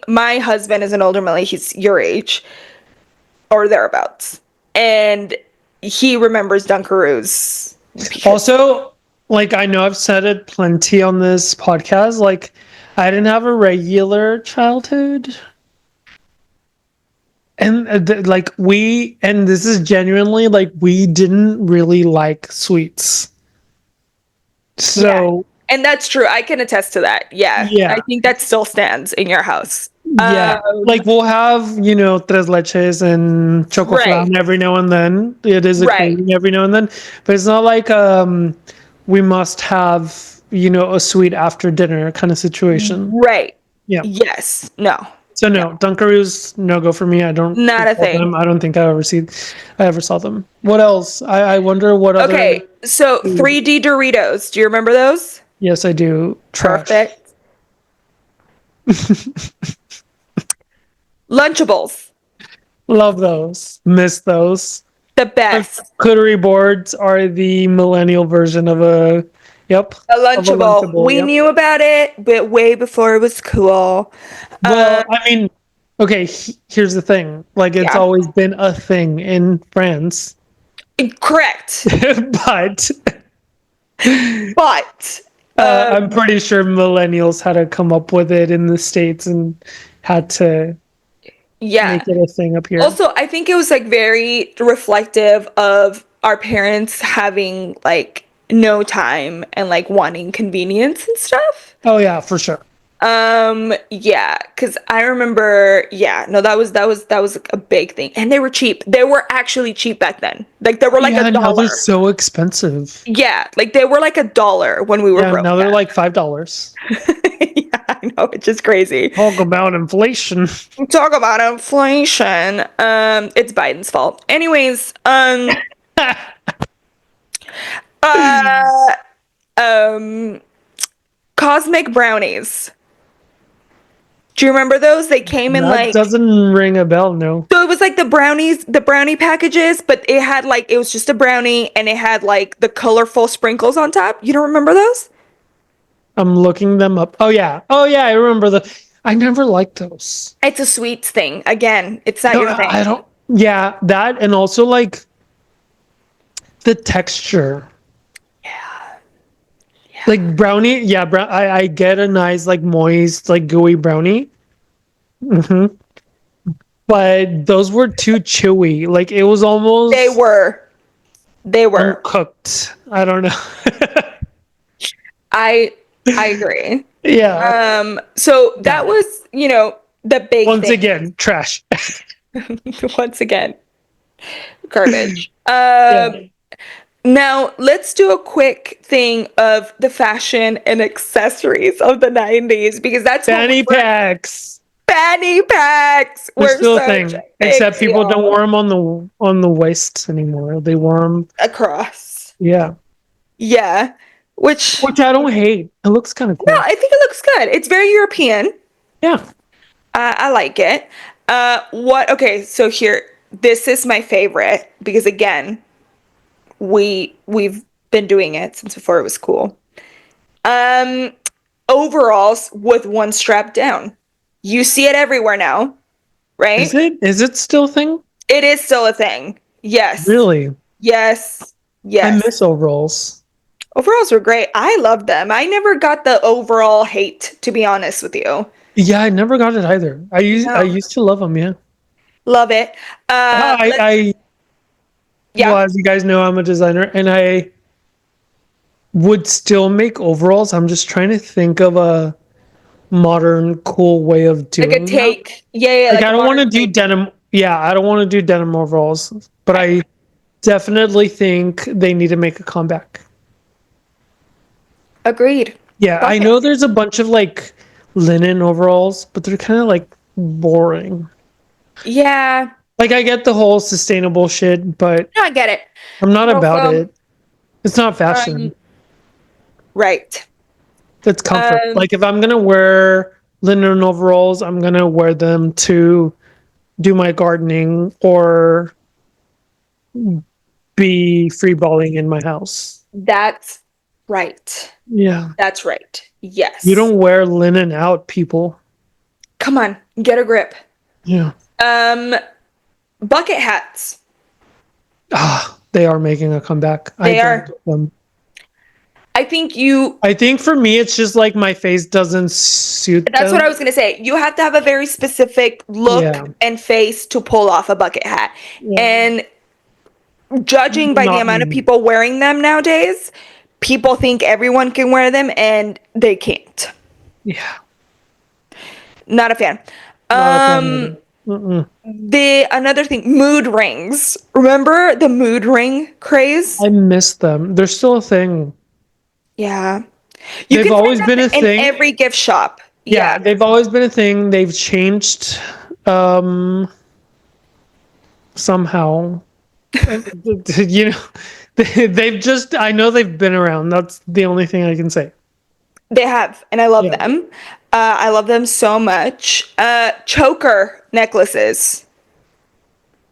my husband is an older Millie. He's your age or thereabouts, and he remembers Dunkaroos because Also, like I know I've said it plenty on this podcast. Like, I didn't have a regular childhood. And like and this is genuinely like we didn't really like sweets. yeah, So and that's true. I can attest to that. Yeah, I yeah, think that still stands in your house. yeah. Like we'll have, tres leches and choco Right, flan every now and then. It is a right, craving every now and then. But it's not like we must have, a sweet after dinner kind of situation. right. Yeah. Yes, no, So no, no, Dunkaroos, no go for me. I don't not a recall thing. them. I don't think I ever saw them. What else? I wonder what other Okay, so food. 3D Doritos. Do you remember those? Yes, I do. Trash. Perfect. Lunchables, Love those. Miss those. the best. Charcuterie boards are the millennial version yep, A of a Lunchable. Lunchable. We Yep. knew about it, but way before it was cool. Well, I mean, okay, here's the thing. Like, it's Yeah. always been a thing in France, Correct. but But I'm pretty sure millennials had to come up with it in the States and had to yeah. make it a thing up here. Also, I think it was like very reflective of our parents having like no time and like wanting convenience and stuff. Oh, yeah, for sure. Yeah, because I remember, yeah, no, that was a big thing. And they were cheap. They were actually cheap back then. Like they were like a Yeah, now they're dollar. so expensive. Yeah, like they were like a dollar when we were Yeah, broke. now they're like $5. Yeah, I know, it's just crazy. Talk about inflation. Talk about inflation. It's Biden's fault. Anyways, uh, um, cosmic brownies. Do you remember those? They came in That like doesn't ring a bell, no. so it was like the brownie packages, but it was just a brownie and it had like the colorful sprinkles on top. You don't remember those? I'm looking them up. Oh yeah. Oh yeah, I remember I never liked those. It's a sweets thing. Again, it's not No, your thing. I don't yeah, that and also like the texture. Yeah. Like brownie, yeah, I get a nice like moist, like gooey brownie. hmm But those were too chewy. Like it was They almost were. They were. uncooked. I don't know. I I agree. Yeah. So that Yeah. was, the big Once thing. again, trash. Once again, garbage. Yeah. Now let's do a quick thing of the fashion and accessories of the 90s because that's what we Fanny were. packs. Fanny packs They're were still a such a thing, big except people don't deal wear them on the waists anymore. They wear them, across. yeah, Yeah. Which, which I don't hate. It looks kind of no, cool. I think it looks good. It's very European. Yeah. I like it. Okay, so here, this is my favorite because again, we've been doing it since before it was cool. Um, Overalls with one strap down. You see it everywhere now, Is right? it? Is it still a thing? It is still a thing. Yes. Really? Yes. I Yes. miss overalls. Overalls were great. I loved them. I never got the overall hate, to be honest with you. Yeah, I never got it either. I No. used to love them. Yeah. Love it. Let's, I well, yeah. as you guys know, I'm a designer, and I would still make overalls. I'm just trying to think of a modern, cool way of Like a doing that. take. Yeah, Like like I a don't want modern to do take. denim. Yeah, I don't want to do denim overalls, but Right. I definitely think they need to make a comeback. Agreed. Yeah, I Bucket. know there's a bunch of like linen overalls, but they're kind of like boring. Yeah. Like I get the whole sustainable shit, but No, I get it. I'm not But about also, it. It's not fashion. um, right. It's comfort. Um, Like if I'm gonna wear linen overalls, I'm gonna wear them to do my gardening or be free balling in my house. that's right. Yeah. That's right. You Yes. don't wear linen out, people. Come on, get a grip. Yeah. Um, Bucket hats. Ah, they are making a comeback. I They don't are. get them. I think you, I think for me, it's just like my face doesn't suit that's what I them. was gonna say. You have to have a very specific look Yeah. and face to pull off a bucket hat. Yeah. And judging by the Not amount of me. people wearing them nowadays, people think everyone can wear them and they can't. Yeah. Not a fan. Not a fan Um, either. Mm-mm. the another thing, mood rings. Remember the mood ring craze? I miss them. They're still a thing. Yeah. You They've can find always been them a in thing. every gift shop. Yeah, Yeah. they've always been a thing. They've changed somehow. You know, they've just, I know they've been around. That's the only thing I can say. They have, and I love Yeah. them. I love them so much. Choker necklaces.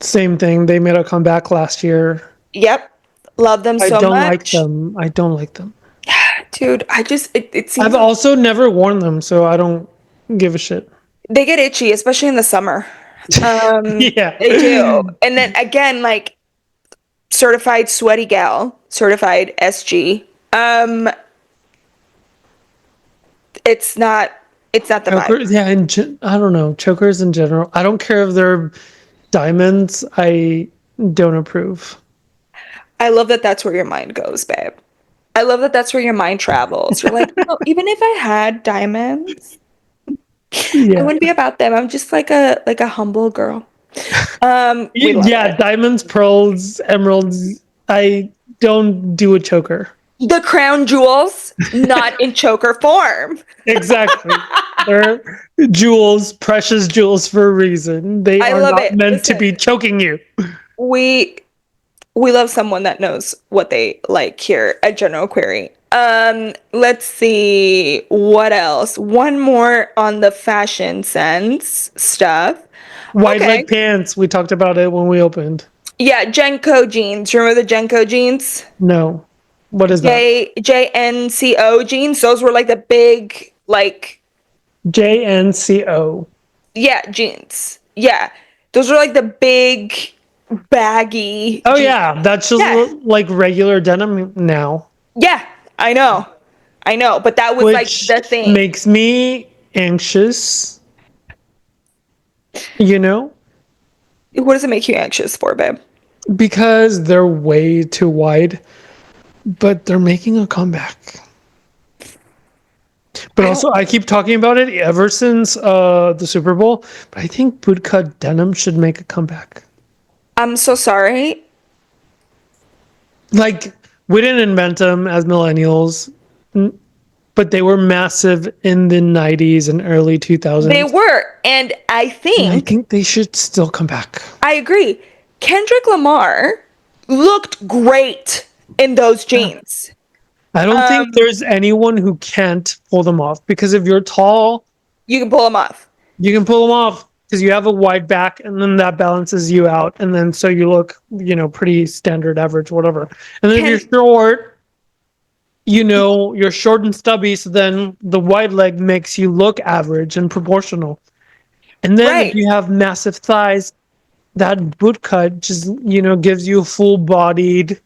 Same thing. They made a comeback last year. Yep. Love them I so don't like much. them. I don't like them. Dude, it seems I've like also never worn them, so I don't give a shit. they get itchy, especially in the summer. Yeah. They do. And then again, like certified sweaty gal, certified SG. It's not it's not the vibe. Chokers, yeah, I don't know. Chokers in general. I don't care if they're diamonds. I don't approve. I love that that's where your mind goes, babe. I love that that's where your mind travels. You're like, oh, even if I had diamonds, I Yeah. wouldn't be about them. I'm just like a humble girl. We love Yeah, it. diamonds, pearls, emeralds. I don't do a choker. The crown jewels, not in choker form. Exactly. They're jewels, precious jewels for a reason. They I are love not it. meant to Listen, be choking you. we we love someone that knows what they like here at General Query. Let's see what else. One more on the fashion sense stuff. Wide Okay. leg pants. We talked about it when we opened. Yeah, Jenko jeans. Remember the Jenko jeans? No. What is that? JNCO jeans. Those were like the big, like, JNCO. yeah, jeans. Yeah. Those were like the big, baggy Oh jeans. yeah, that's just Yeah. like regular denim now, Yeah, I know. I know. But that was like which the thing. makes me anxious, you know? What does it make you anxious for, babe? Because they're way too wide, but they're making a comeback. But I don't. also, I keep talking about it ever since the Super Bowl. But I think bootcut denim should make a comeback. I'm so sorry. Like we didn't invent them as millennials, but they were massive in the '90s and early They 2000s, were, and I and I think think they should still come back. I agree. Kendrick Lamar looked great in those Yeah. jeans. I don't think Um, there's anyone who can't pull them off because if you're tall, you can pull them off. you can pull them off because you have a wide back and then that balances you out. And then so you look, pretty standard average, whatever. And then if you're Ken, short, you're short and stubby. So then the wide leg makes you look average and proportional. And then if right? you have massive thighs, that boot cut just, gives you a full bodied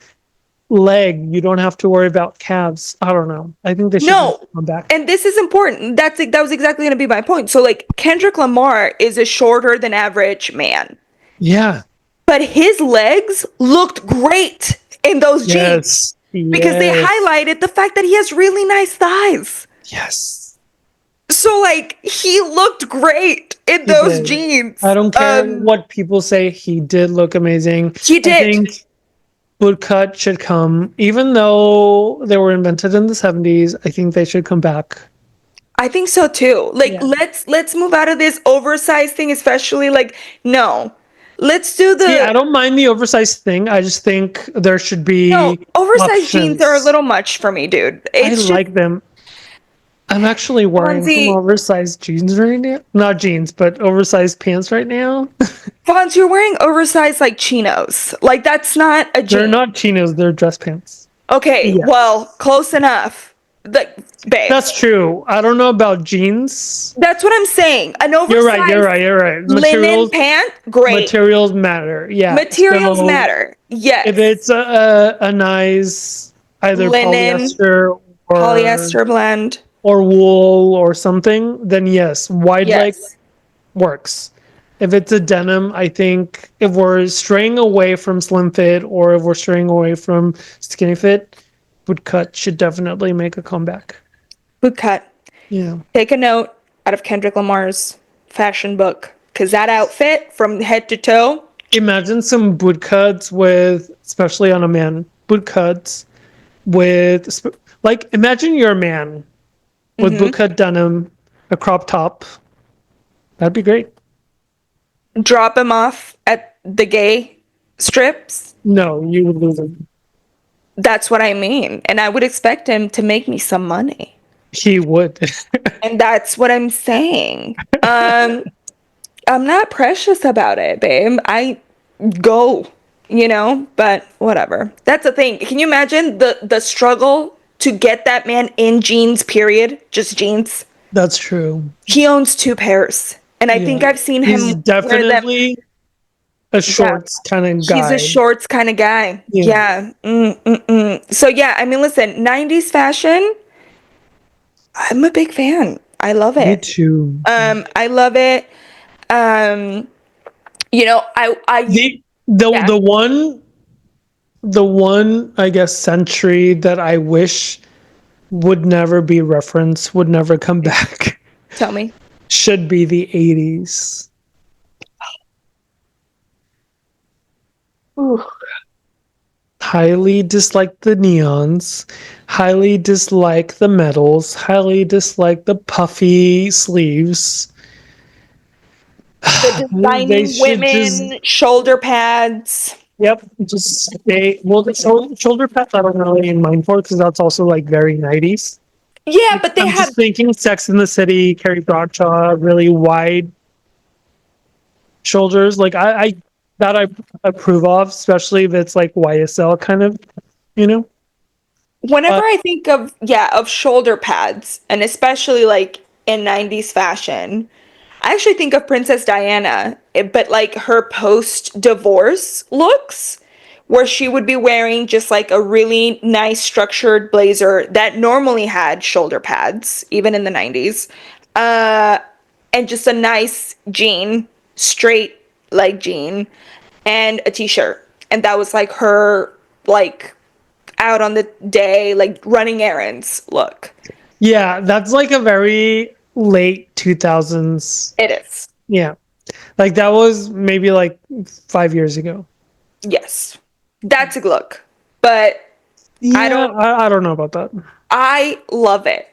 leg. You don't have to worry about calves. I don't know. I think they should No, come back. and this is important. That was exactly going to be my point. So like Kendrick Lamar is a shorter than average man, Yeah. but his legs looked great in those jeans Yes. because they Yes. highlighted the fact that he has really nice thighs. Yes. So like he looked great in He those did. I jeans. don't care what people say. He did look amazing. He I did. think woodcut should come, even though they were invented in the 70s. I think they should come back. I think so too. Like Yeah. let's move out of this oversized thing, especially like no. Let's do See, I the don't mind the oversized thing. I just think there should no, be oversized jeans are a options. little much for me, dude. I It's just like them. I'm actually wearing some Fonzie, oversized jeans right now. Not jeans, but oversized pants right now. Fonz, you're wearing oversized like chinos. Like that's not a They're jean. not chinos, they're dress pants. Okay, well, Yes. close enough. The babe. That's true. I don't know about jeans. That's what I'm saying. An You're right, you're right, oversized you're right. linen pant, great. Materials matter. Yeah. Materials So matter. if Yes. it's a nice either Linen, polyester or polyester blend. wool or something, then yes, wide leg Yes. works. If it's a denim, I think if we're straying away from slim fit or if we're straying away from skinny fit, woodcut should definitely make a comeback. Boot cut. Yeah. Take a note out of Kendrick Lamar's fashion book. Cause that outfit from head to toe, Imagine some boot cuts with, especially on a man, boot cuts with, like, imagine you're a man with boot cut denim, a crop top. That'd be great. drop him off at the gay strips. No, you would lose him. That's what I mean. And I would expect him to make me some money. He would. And that's what I'm saying. I'm not precious about it, babe. I go, but whatever. That's the thing. Can you imagine the struggle to get that man in jeans, period? Just jeans. That's true. He owns two pairs. And I think Yeah. I've seen He's him wear them. definitely a Yeah. shorts kind of He's guy. a shorts kind of guy. Yeah. Yeah. So yeah, I mean, listen, 90s fashion, I'm a big fan. I love Me it. too. I love it. Um, I The yeah. the one I guess century that I wish would never be referenced, would never come back, Tell me. should be the 80s. Ooh. Highly dislike the neons, highly dislike the medals, highly dislike the puffy sleeves. The They designing should just, women, shoulder pads. yep, just stay. Well, the shoulder pads I don't really mind for because that's also like very 90s. Yeah, but they I'm have just thinking Sex in the City, Carrie Bradshaw, really wide shoulders. Like I approve of, especially if it's like YSL kind of, you know. whenever Uh, I think of shoulder pads, and especially like in 90s fashion, I actually think of Princess Diana, but like her post-divorce looks, where she would be wearing just like a really nice structured blazer that normally had shoulder pads, even in the 90s, uh, and just a nice jean, straight leg jean, and a t-shirt. and that was like her like out on the day, like running errands look. Yeah, that's like a very late 2000s. It is. Yeah. Like that was maybe like 5 years ago. Yes. That's a look. But I Yeah, don't I don't know about that. I love it.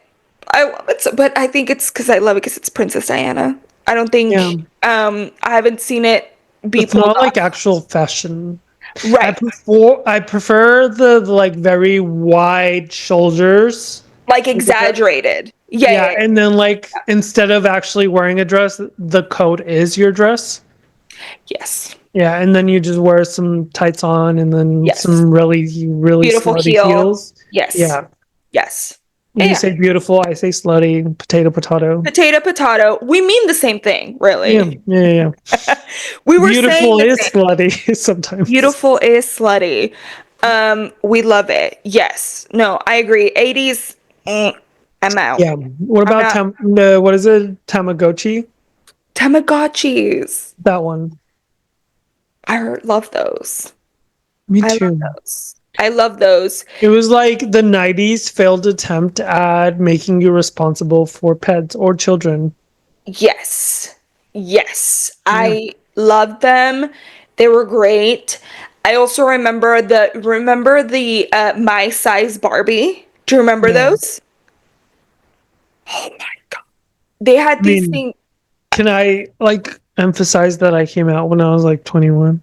I love it so, but I think it's because I love it because it's Princess Diana. I don't Yeah. think I haven't seen it be It's pulled not like off. actual fashion. Right. I prefer the like very wide shoulders. Like Like the dress. exaggerated. Yeah, Yeah, yeah, and then like instead of actually wearing a dress, the coat is your dress. yeah. Yes. Yeah, and then you just wear some tights on and then Yes. some really Beautiful slutty heel. heels. Yes. Yeah. Yes. Yeah, You yeah. say beautiful, I say slutty, potato. Potato, potato. We mean the same thing, Yeah, really. yeah. We were saying Beautiful the is same. slutty sometimes. Beautiful is slutty. We love it. Yes. No, I agree. 80s, I'm out. Yeah. What I'm about not. what is it? Tamagotchi? Tamagotchis. That one. Love those. Me I love too. those. I love those. It was like the 90s failed attempt at making you responsible for pets or children. Yes. Yes. Yeah. I loved them. They were great. I also remember the my size Barbie. Do you remember No. those? Oh my God. They had I these mean, things. can I like emphasize that I came out when I was like 21?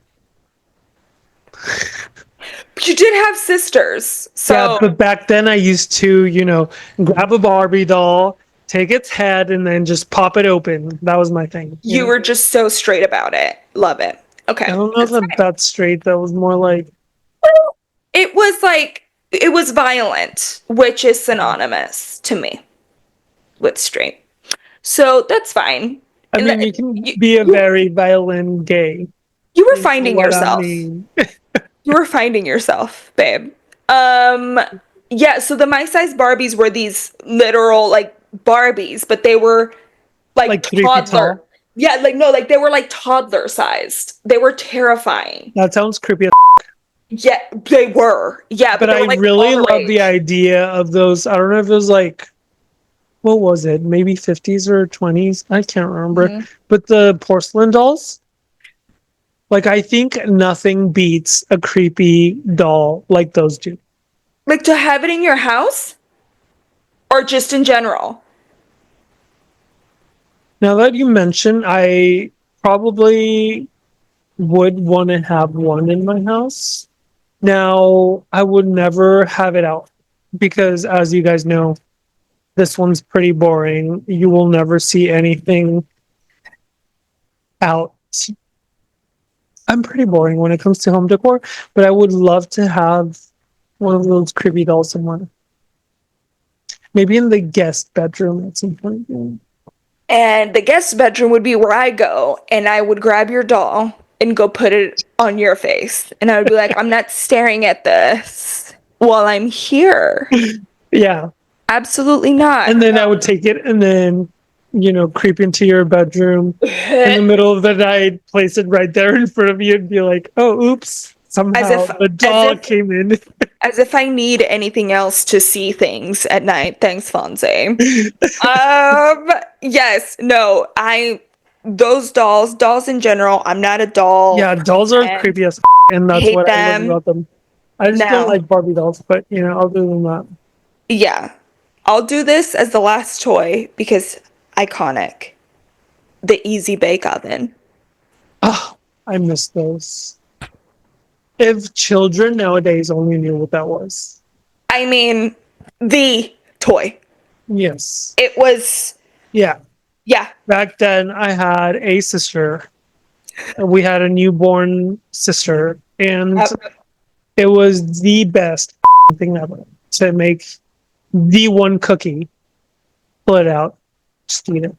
You did have sisters. Yeah, So but back then I used to, grab a Barbie doll, take its head, and then just pop it open. That was my thing. you were just so straight about it. Love it. I Okay. don't know That's that fine. that's straight. That was more like, It was like, it was violent, which is synonymous to me with straight. So that's fine. I And mean, that, you can you, be a you, very violent gay. you were You know finding what I yourself. mean? You were finding yourself, babe. Um, yeah, so the my size Barbies were these literal like Barbies, but they were like Like 3 feet toddler. tall. Yeah, like no, like they were like toddler sized. They were terrifying. That sounds creepy. Yeah, they were. Yeah, but But they I were like all really the love the rage. idea of those. I don't know if it was like, what was it? Maybe 50s or 20s. I can't remember. Mhm. But the porcelain dolls, like I think nothing beats a creepy doll like those do. Like to have it in your house or just in general. Now that you mention, I probably would want to have one in my house. Now, I would never have it out because, as you guys know, this one's pretty boring. You will never see anything out. I'm pretty boring when it comes to home decor, but I would love to have one of those creepy dolls somewhere. Maybe in the guest bedroom at some point. Yeah. And the guest bedroom would be where I go, and I would grab your doll and go put it on your face. And I would be like, I'm not staring at this while I'm here. Yeah. Absolutely not. And then I would take it and then, creep into your bedroom in the middle of the night, place it right there in front of you and be like, oh, oops, As somehow if the as doll if came in. as if I need anything else to see things at night. Thanks, Fonzie. Um, yes, no, dolls in general, I'm not a doll Yeah, dolls are fan. creepy as and that's Hate what I love them. about them. I just don't No. like Barbie dolls, but other than that. Yeah. I'll do this as the last toy because iconic. The Easy Bake Oven. Oh, I miss those. If children nowadays only knew what that was. I mean, the toy. Yes. It was, Yeah. yeah. Back then I had a sister. We had a newborn sister, and Uh, it was the best thing ever to make the one cookie, pull it out, just eat it.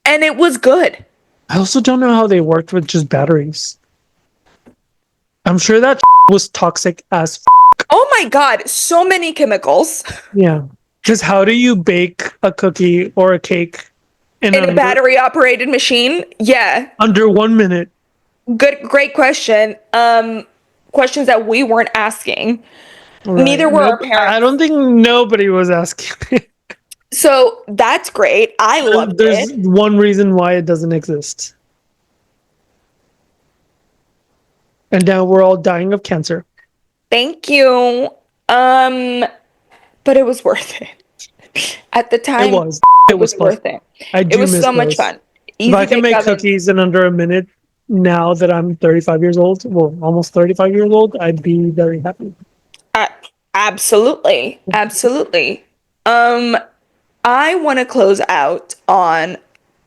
and it was good. I also don't know how they worked with just batteries. I'm sure that was toxic as Oh my God, so many chemicals yeah. Because how do you bake a cookie or a cake in in a battery operated machine. Yeah. under 1 minute? Great question. Questions that we weren't asking. Right. Neither were our Nope. I parents. don't think nobody was asking me. So that's great. I loved There's it. one reason why it doesn't exist. And now we're all dying of cancer. Thank you. Um, but it was worth it. At the It time, was. It it was was fun. worth it. I It do was miss so much those. fun. If I Easy can bake make ovens. cookies in under a minute now that I'm 35 years old, well, almost 35 years old, I'd be very happy. Uh, Absolutely. Absolutely. Um, I want to close out on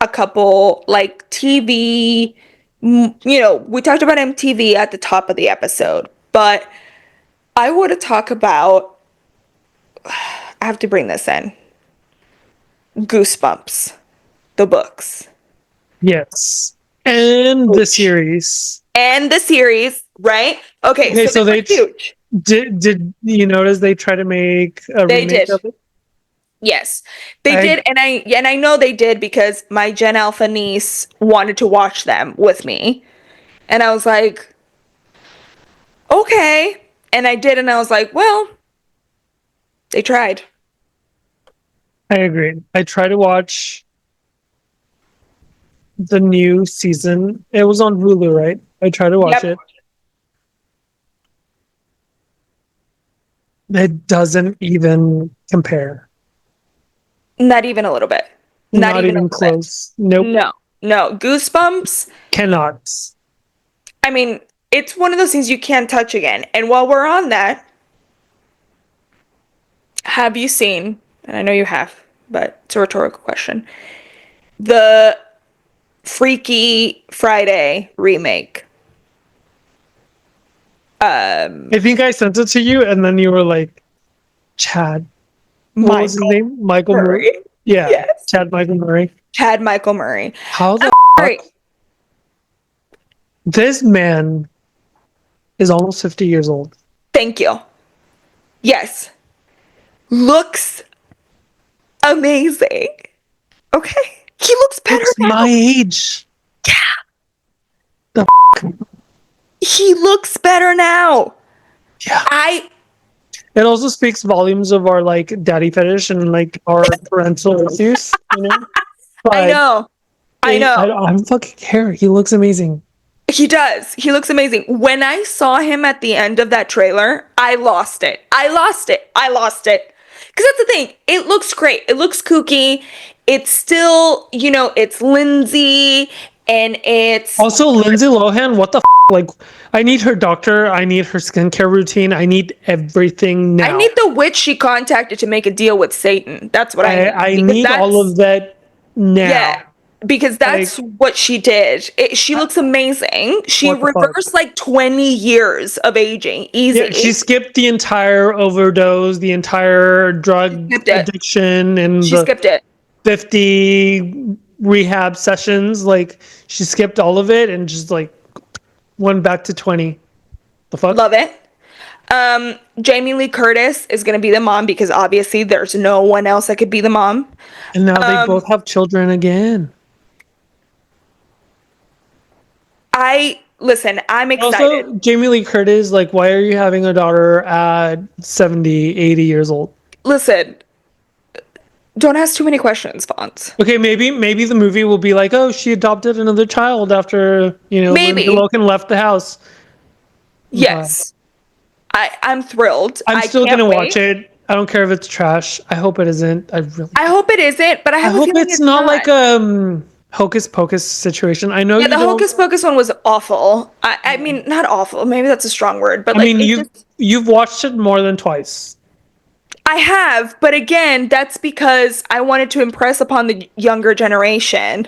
a couple like TV. We talked about MTV at the top of the episode, but I want to talk about, I have to bring this in, Goosebumps, the books, Yes. And the Huge. series. And the series, right? Okay, Okay, so they so were they huge. did you notice they try to make a They remake did. of it? Yes, they I did, and I know they did because my Gen Alpha niece wanted to watch them with me, and I was like, okay, and I did, and I was like, well, they tried. I agree. I try to watch the new season. It was on Hulu, right? I try to watch Yep, it. It doesn't even compare. not even a little bit, not Not even a even little bit. close. Nope. No, no, Goosebumps. Cannot. I mean, it's one of those things you can't touch again. And while we're on that, have you seen? And I know you have, but it's a rhetorical question. The Freaky Friday remake. I think I sent it to you, and then you were like, Chad. What was his Michael name? Michael Murray? Murray. Yeah, Yes. Chad Michael Murray. Chad Michael Murray. How I'm the sorry. fuck? This man is almost 50 years old. Thank you. Yes. Looks amazing. Okay. He looks better Looks now. my age. The He looks better now. yeah. I It also speaks volumes of our like daddy fetish and like our parental issues, you know. I But know. I know. I don't fucking care. He looks amazing. He does. He looks amazing. When I saw him at the end of that trailer, I lost it. I lost it. I lost it. Because that's the thing. It looks great. It looks kooky. It's still, it's Lindsay and it's. Also, Lindsay Lohan, what the like? I need her doctor. I need her skincare routine. I need everything I now. need the witch she contacted to make a deal with Satan. That's what I need. I Because need all of that yeah, now. because Like, that's what she did. She looks amazing. She what the fuck? reversed like 20 years of aging. Yeah, she Easy. skipped the entire overdose, the entire drug Skipped it. addiction, and She the skipped it. 50 rehab sessions. Like, she skipped all of it and just like went back to 20. The fuck? Love it. Jamie Lee Curtis is going to be the mom because obviously there's no one else that could be the mom. And now they Um, both have children again. Listen, I'm excited. Also, Jamie Lee Curtis, like, why are you having a daughter at 70, 80 years old? Listen, don't ask too many questions, Fonz. Okay, maybe the movie will be like, oh, she adopted another child after, Lindsay Maybe. Lohan left the house. But Yes. I'm thrilled. I'm I still can't gonna watch wait. it. I don't care if it's trash. I hope it isn't. I really I hope it isn't, but I I have a hope feeling it's it's not like not. a hocus pocus situation. I know Yeah, you the don't. Hocus Pocus one was awful. I mean, not awful. Maybe that's a strong word, but I like mean, it just you've watched it more than twice. I have, but again, that's because I wanted to impress upon the younger generation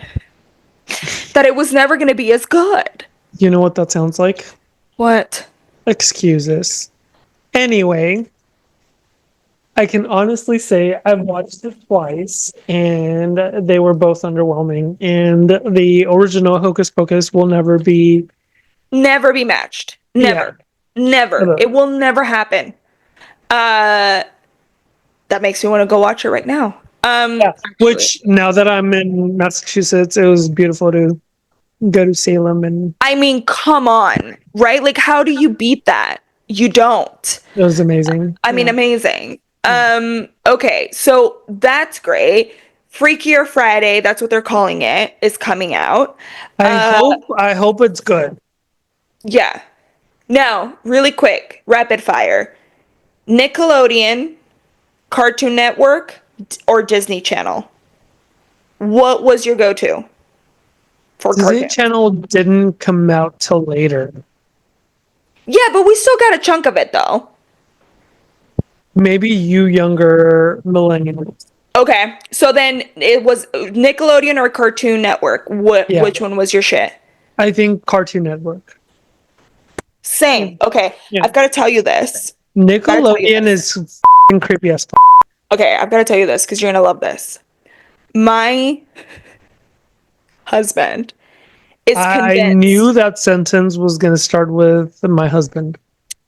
that it was never going to be as good. You know what that sounds like? What? Excuses. Anyway, I can honestly say I've watched it twice and they were both underwhelming. And the original Hocus Pocus will never be, Never be matched. yeah, Never. Never. ever. It will never happen. Uh that makes me want to go watch it right now. Yeah. Actually. Which now that I'm in Massachusetts, it was beautiful to go to Salem, and I mean, come on, right? Like, how do you beat that? You don't. it was amazing. I mean, Yeah. amazing. Okay, so that's great. Freakier Friday, that's what they're calling it, is coming out. Uh, I hope it's good. yeah. Now, really quick, rapid fire. Nickelodeon, Cartoon Network, or Disney Channel? What was your go-to for Disney cartoons? Channel didn't come out till later. Yeah, but we still got a chunk of it though. Maybe you younger millennials. Okay, so then it was Nickelodeon or Cartoon Network. Yeah, Which one was your shit? I think Cartoon Network. Yeah, Same. Okay, yeah. I've got to tell you this. Got to tell you Nickelodeon this. is creepy as fuck. Okay, I've got to tell you this because you're gonna love this. My husband is I knew convinced. that sentence was gonna start with my husband.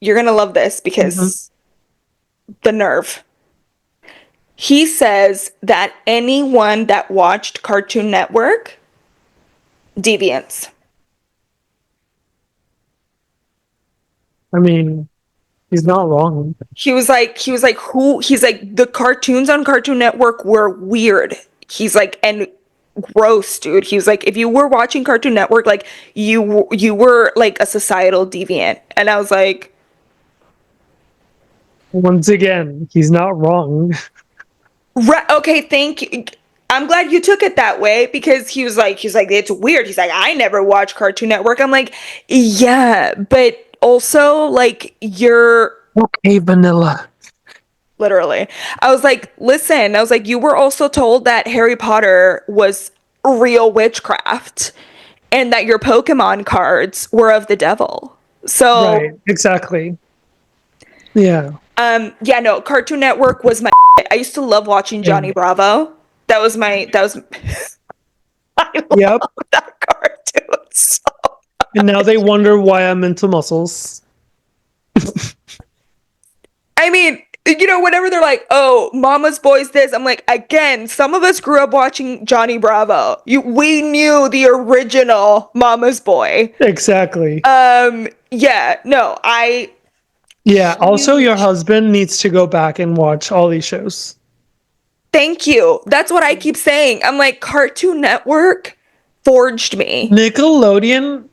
You're gonna love this Mhm. because the nerve. He says that anyone that watched Cartoon Network, deviants. I mean, he's not wrong. He's like, the cartoons on Cartoon Network were weird. He's like, and gross, dude. He was like, if you were watching Cartoon Network, like you were like a societal deviant. And I was like, Once again, he's not wrong. okay, thank you. I'm glad you took it that way because he's like, it's weird. He's like, I never watched Cartoon Network. I'm like, yeah, but also like you're Okay, Vanilla. literally. I was like, listen, I was like, you were also told that Harry Potter was real witchcraft and that your Pokemon cards were of the devil. So, Right, exactly. Yeah. yeah, no, Cartoon Network was my I used to love watching Johnny And, Bravo. That was I yep. love that cartoon so And now they wonder why I'm into muscles. I mean, whenever they're like, "Oh, Mama's Boy's this," I'm like, again, some of us grew up watching Johnny Bravo. We knew the original Mama's Boy. Exactly. Yeah, no, I Yeah. Also, your huge. husband needs to go back and watch all these shows. Thank you. That's what I keep saying. I'm like, Cartoon Network forged me. Nickelodeon, I mean,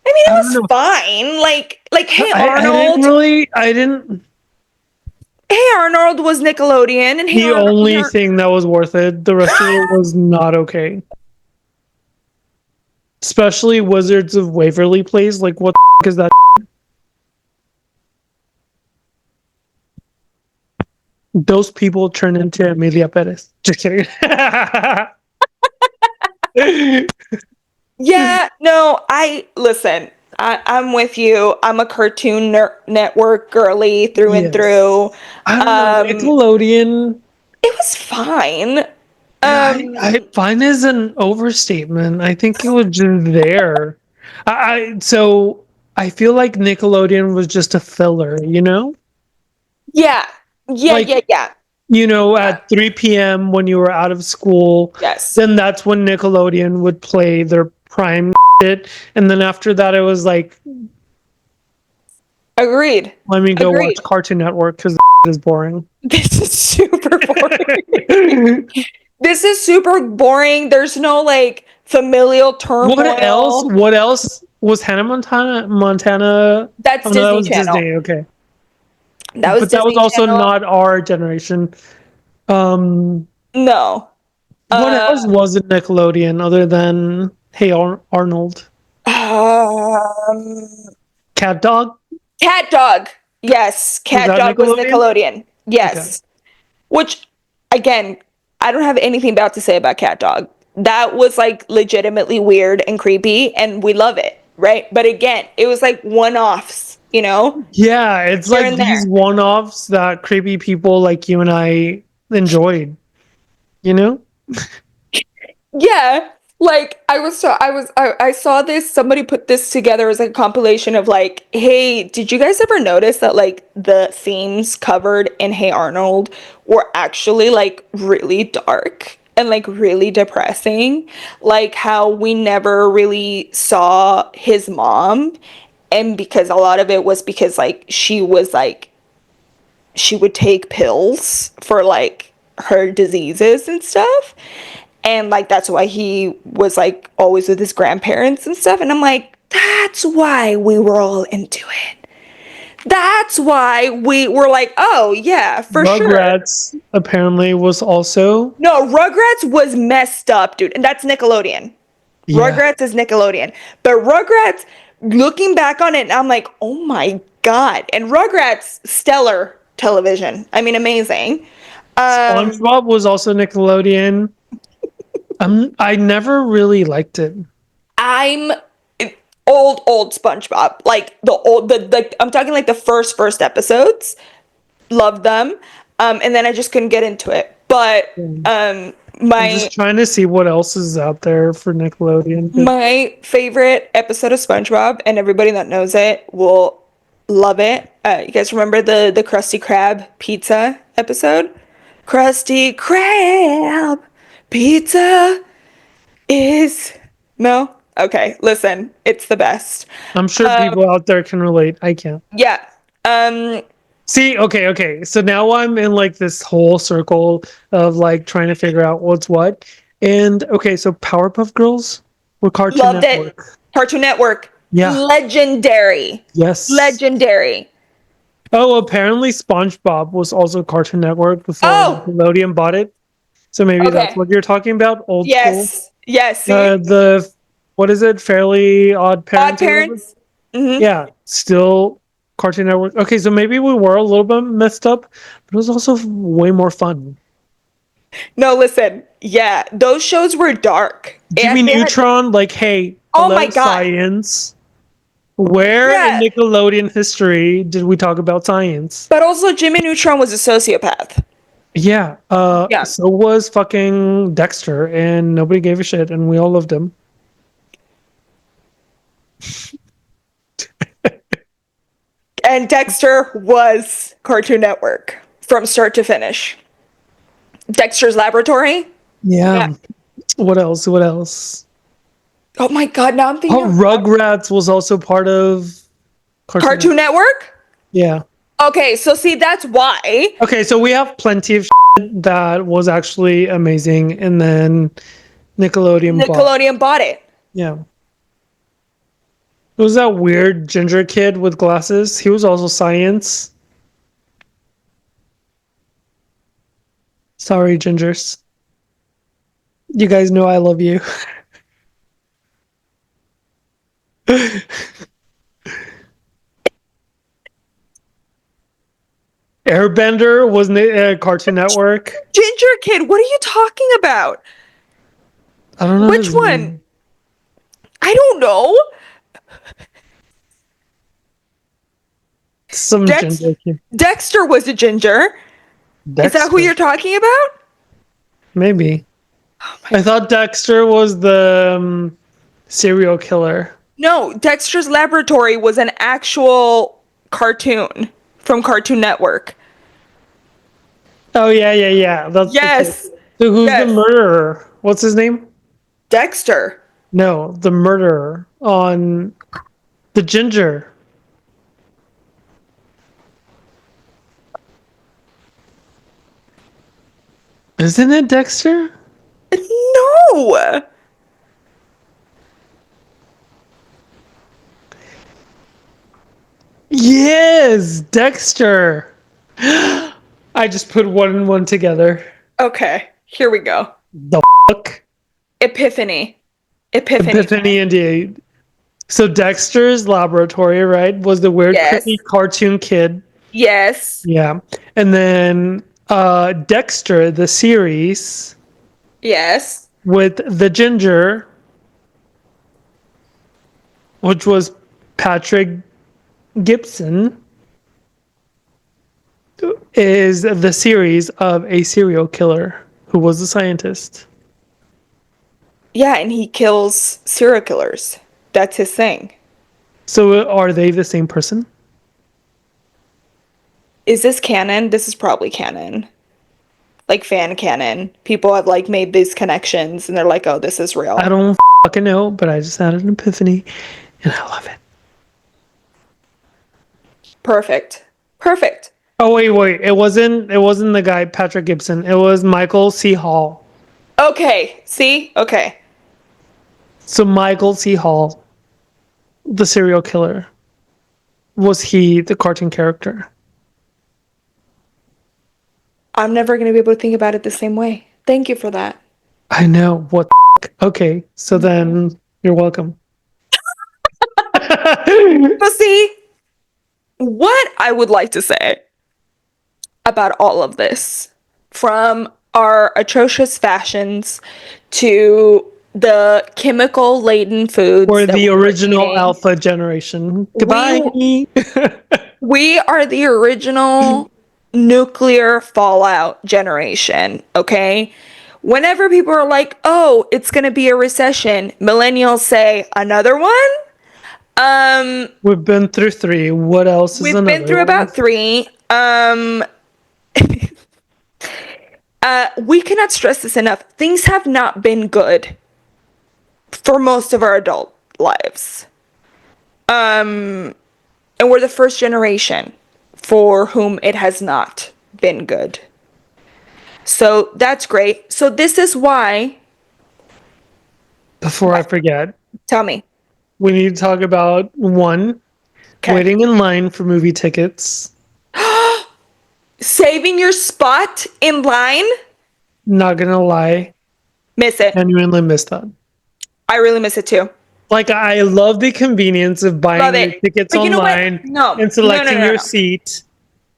it I don't was know. fine. Like, Hey I didn't Arnold. really, I didn't, Hey Arnold was Nickelodeon, and Hey the Arnold. only thing that was worth it. The rest of it was not okay. Especially Wizards of Waverly Place. Like, what the is that? Those people turn into Emilia Perez. Just kidding. Yeah, no, I listen. I'm with you. I'm a Cartoon Network girly through and Yes. through. I don't know. Um, Nickelodeon. it was fine. I find is an overstatement. I think it was just there. So I feel like Nickelodeon was just a filler, you know? Yeah, yeah, Like, yeah, yeah, yeah. at 3 p.m. when you were out of school, Yes, then that's when Nickelodeon would play their prime shit. And then after that, it was like, agreed, let me go watch agreed. Cartoon Network because is boring. This is super boring. This is super boring. There's no like familial What else? turmoil. What else was Hannah Montana? Montana? That's Oh no, that Disney was Channel. Disney. Okay, That was but that was Disney also Channel. not our generation. Um, No. what Uh, else was it Nickelodeon other than Hey Arnold? um, Cat Dog? Cat Dog. Yes, Was Cat that Dog was Nickelodeon? Nickelodeon. Okay. Yes. Which, again, I don't have anything bad to say about Cat Dog. That was like legitimately weird and creepy, and we love it, right? But again, it was like one-offs, Yeah, it's here like and these there. one-offs that creepy people like you and I enjoyed, you know? Yeah. Like I saw this, somebody put this together as a compilation of like, hey, did you guys ever notice that like the themes covered in Hey Arnold were actually like really dark? and like really depressing. Like how we never really saw his mom. And because a lot of it was because like she would take pills for like her diseases and stuff. And like that's why he was like always with his grandparents and stuff. And I'm like, that's why we were all into it. That's why we were like, oh yeah, for sure. Rugrats apparently was also, No, Rugrats was messed up, dude. And that's Nickelodeon. yeah, Rugrats is Nickelodeon. But Rugrats, looking back on it, I'm like, oh my God. And Rugrats, stellar television. I mean, amazing. Um, SpongeBob was also Nickelodeon. I never really liked it. I'm old SpongeBob. Like I'm talking like the first episodes. Loved them. And then I just couldn't get into it. But I'm my just trying to see what else is out there for Nickelodeon. My favorite episode of SpongeBob, and everybody that knows it will love it. You guys remember the Krusty Krab pizza episode? Krusty Krab pizza is no. Okay, listen, it's the best. I'm sure people out there can relate. I can't. Yeah. Um, See, okay. So now I'm in like this whole circle of like trying to figure out what's what. And okay, so Powerpuff Girls were Cartoon Loved it. Network. Cartoon Network. Yeah. Legendary. Yes. Legendary. Oh, apparently SpongeBob was also Cartoon Network before Oh, Nickelodeon bought it. So maybe that's okay. what you're talking about. Old school. Yes. Yes. See? The what is it? Fairly Odd Odd Parents or whatever. Parents. Mm-hmm. Yeah, still Cartoon Network. Okay, so maybe we were a little bit messed up, but it was also way more fun. No, listen. Yeah, those shows were dark. Jimmy And they had, Neutron, like, hey, oh my hello, God. science. Where in Yeah. Nickelodeon history did we talk about science? But also Jimmy Neutron was a sociopath. Yeah, Yeah. so was fucking Dexter, and nobody gave a shit, and we all loved him. And Dexter was Cartoon Network from start to finish. Dexter's Laboratory. Yeah. Yeah. What else? What else? Oh my God, now I'm thinking Oh, of Rugrats was also part of Cartoon Network. Cartoon Network? Yeah. Okay, so see, that's why. Okay, so we have plenty of shit that was actually amazing, and then Nickelodeon bought. Nickelodeon bought it. Yeah. It was that weird ginger kid with glasses. He was also science. Sorry, gingers. You guys know I love you. Airbender was Cartoon Network. Ginger Kid, what are you talking about? I don't know Which his one? name. I don't know. Some Dex ginger kid. Dexter was a ginger. Is that who Dexter. you're talking about? Maybe. Oh my I thought Dexter was the serial killer. No, Dexter's Laboratory was an actual cartoon from Cartoon Network. Oh yeah. That's the kid. Yes. So who's the Yes. murderer? What's his name? Dexter. No, the murderer on the ginger. Isn't it Dexter? No. Yes, Dexter. I just put one and one together. Okay, here we go. The fuck? Epiphany. Epiphany. Epiphany indeed. So Dexter's Laboratory, right, was the weird, Yes. creepy cartoon kid. Yes. Yeah. And then Dexter, the series, Yes. with the ginger, which was Patrick Gibson, is the series of a serial killer who was a scientist. Yeah, and he kills serial killers. That's his thing. So are they the same person? Is this canon? This is probably canon. like fan canon. People have like made these connections and they're like, oh, this is I real. don't fucking know, but I just had an epiphany and I love it. Perfect. Perfect. Oh wait. It wasn't the guy Patrick Gibson. It was Michael C. Hall. Okay. See? Okay. So Michael C. Hall, the serial killer, was he the cartoon character? I'm never going to be able to think about it the same way. Thank you for that. I know. What the okay, so then you're welcome. So see, what I would like to say about all of this, from our atrocious fashions to the chemical laden foods Or that the we were original eating, alpha generation. we Goodbye. we are the original nuclear fallout generation, okay? Whenever people are like, "Oh, it's going to be a recession," millennials say, "Another one?" Um, We've been through three. What else is we've been another through one? about 3. We cannot stress this enough. Things have not been good for most of our adult lives. And we're the first generation for whom it has not been good. So that's great. So this is why, Before I what? forget, Tell me. we need to talk about one, Okay. waiting in line for movie tickets. Saving your spot in line? Not gonna lie, Miss it. genuinely missed that. I really miss it too. Like, I love the convenience of Love buying your it. tickets But you know what? online No. and No, no, selecting no, your no. seat,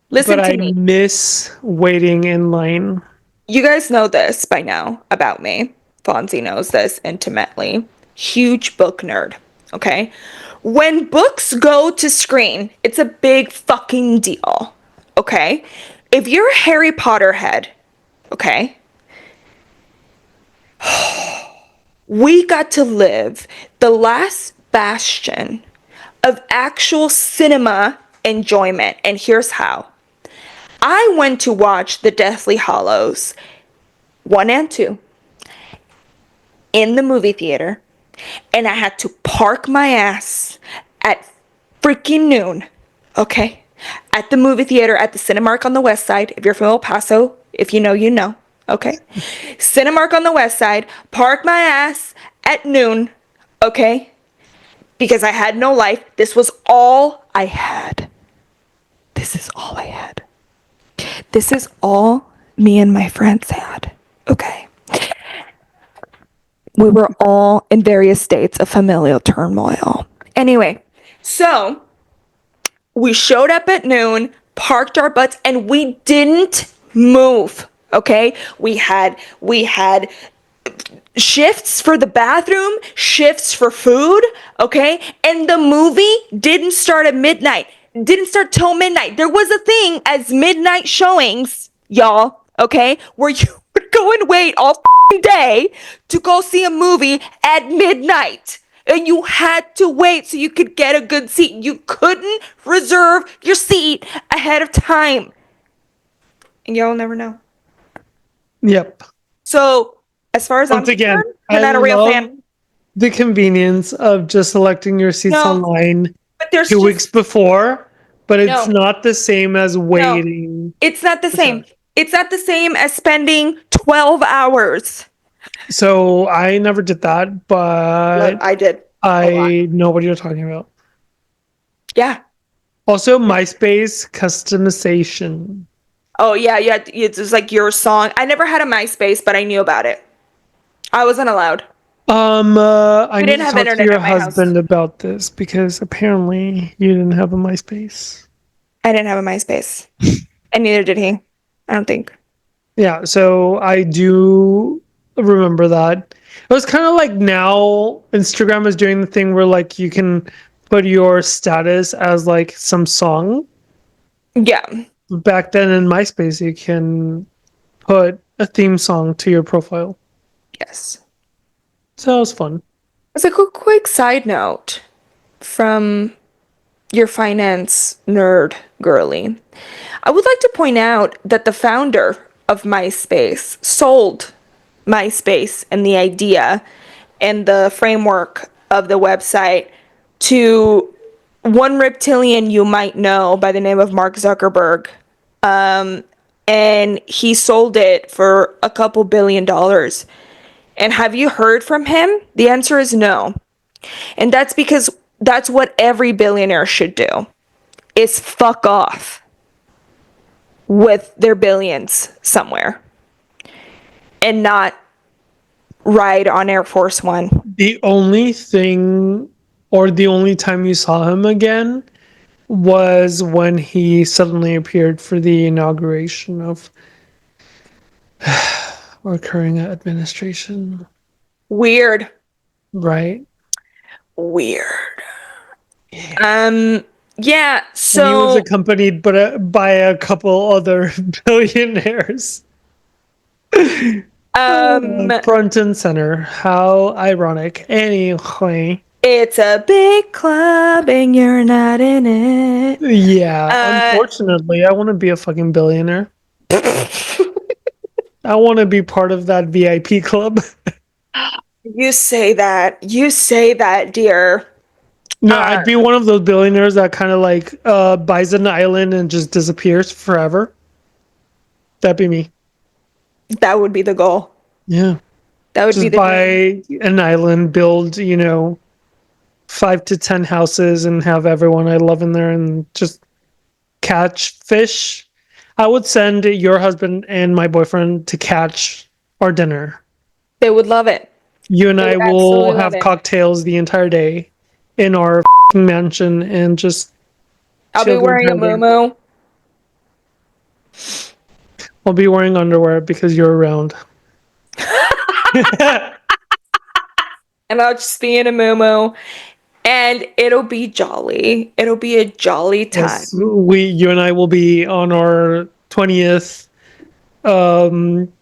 but Listen to I me. miss waiting in line. You guys know this by now about me. Fonzie knows this intimately. Huge book nerd. Okay? When books go to screen, it's a big fucking deal. Okay? If you're a Harry Potter head, okay, we got to live the last bastion of actual cinema enjoyment. And here's how. I went to watch The Deathly Hallows 1 and 2 in the movie theater, and I had to park my ass at freaking noon, okay? At the movie theater at the Cinemark on the west side. If you're from El Paso, if you know, you know, okay? Cinemark on the west side, park my ass at noon, okay? Because I had no life. This was all I had. This is all I had. This is all me and my friends had, okay? We were all in various states of familial turmoil. Anyway, so we showed up at noon, parked our butts, and we didn't move. Okay? We had shifts for the bathroom, shifts for food, okay? And the movie didn't start at midnight. Didn't start till midnight. There was a thing as midnight showings, y'all, okay? Where you would go and wait all day to go see a movie at midnight. And you had to wait so you could get a good seat. You couldn't reserve your seat ahead of time. And y'all will never know. Yep. So, as far as I'm Once again, concerned, you're I not a real love fan. the convenience of just selecting your seats No, online but there's 2 weeks just before, but it's no, not the same as no. waiting. It's not the same. It's not the same as spending 12 hours. So I never did that, but I did a lot. I know what you're talking about. Yeah. Also, MySpace customization. Oh yeah, yeah. It's like your song. I never had a MySpace, but I knew about it. I wasn't allowed. I We need didn't to have talk to internet your at my house. husband about this because apparently you didn't have a MySpace. I didn't have a MySpace, and neither did he. I don't think. Yeah, so I do remember that. It was kind of like now Instagram is doing the thing where like you can put your status as like some song. Yeah. Back then in MySpace, you can put a theme song to your profile. Yes. So that was fun. As a quick side note from your finance nerd girly, I would like to point out that the founder of MySpace, sold MySpace and the idea and the framework of the website to one reptilian you might know by the name of Mark Zuckerberg. And he sold it for a couple $1 billion. And have you heard from him? The answer is no. And that's because that's what every billionaire should do, is fuck off with their billions somewhere and not ride on Air Force One. The only thing, or the only time you saw him again, was when he suddenly appeared for the inauguration of our current administration. Weird. Right? Weird. Yeah. Yeah, And he was so accompanied by a couple other billionaires. um Front and center. How ironic. Anyway. it's a big club and you're not in it. Yeah, unfortunately, I want to be a fucking billionaire. I want to be part of that VIP club. You say that. You say that, dear. No, I'd be one of those billionaires that kind of like buys an island and just disappears forever. That'd be me. That would be the goal. Yeah. That would be Just the dream. buy an island, build, 5 to 10 houses and have everyone I love in there and just catch fish. I would send your husband and my boyfriend to catch our dinner. They would love it. You and They I would will absolutely love have it. cocktails the entire day in our mansion and just I'll be chill the wearing a entire day. muumuu. I'll be wearing underwear because you're around. And I'll just be in a muumuu. And it'll be jolly. It'll be a jolly time. Yes, you and I will be on our 20th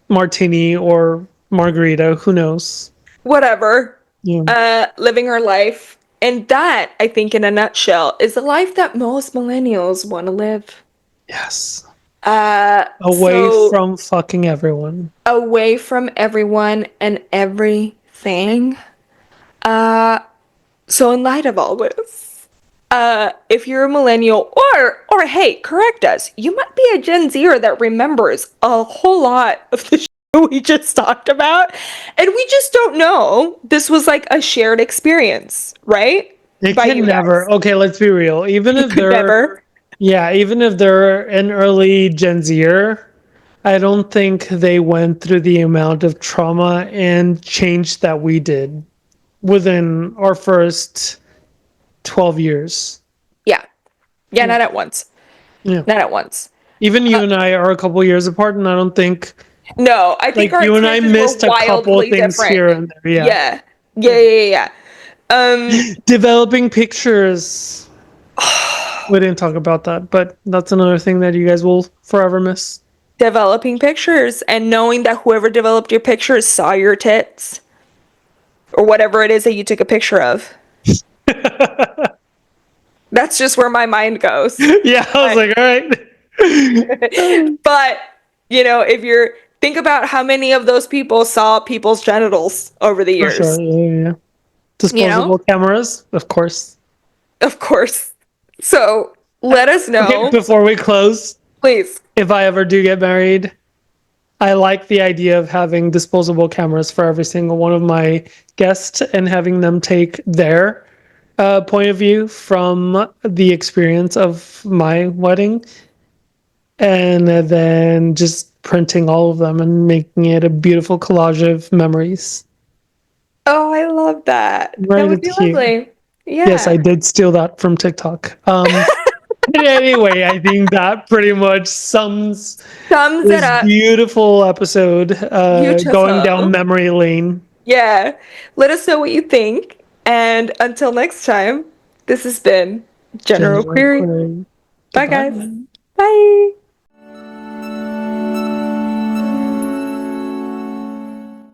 martini or margarita. Who knows? Whatever. Yeah. Living our life. And that, I think, in a nutshell, is the life that most millennials want to live. Yes. Away From fucking everyone. Away from everyone and everything. So in light of all this, if you're a millennial or hey, correct us, you might be a Gen Zer that remembers a whole lot of the shit we just talked about, and we just don't know this was like a shared experience, right? It By can you never. guys. Okay, let's be real. Even It if could they're never. Yeah, even if they're an early Gen Zer, I don't think they went through the amount of trauma and change that we did within our first 12 years. Yeah. Yeah, not at once. Yeah. Not at once. Even you and I are a couple years apart, and I don't think No, I think like our you and I experiences missed were a couple of wildly things different. here and there. Yeah. Yeah. Developing pictures. We didn't talk about that, but that's another thing that you guys will forever miss. Developing pictures and knowing that whoever developed your pictures saw your tits or whatever it is that you took a picture of. That's just where my mind goes. Yeah, I was like, all right. But, if you're think about how many of those people saw people's genitals over the For years. sure. Yeah. Disposable cameras, of course. Of course. So let us know. Okay, before we close, Please. if I ever do get married, I like the idea of having disposable cameras for every single one of my guests and having them take their point of view from the experience of my wedding, and then just printing all of them and making it a beautiful collage of memories. Oh, I love that. Right, That would be it's cute. lovely. Yeah. Yes, I did steal that from TikTok. Anyway, I think that pretty much sums Sums it this up. beautiful episode, going down Beautiful. memory lane. Yeah. Let us know what you think. And until next time, this has been General Query. Bye, guys. Goodbye. Bye.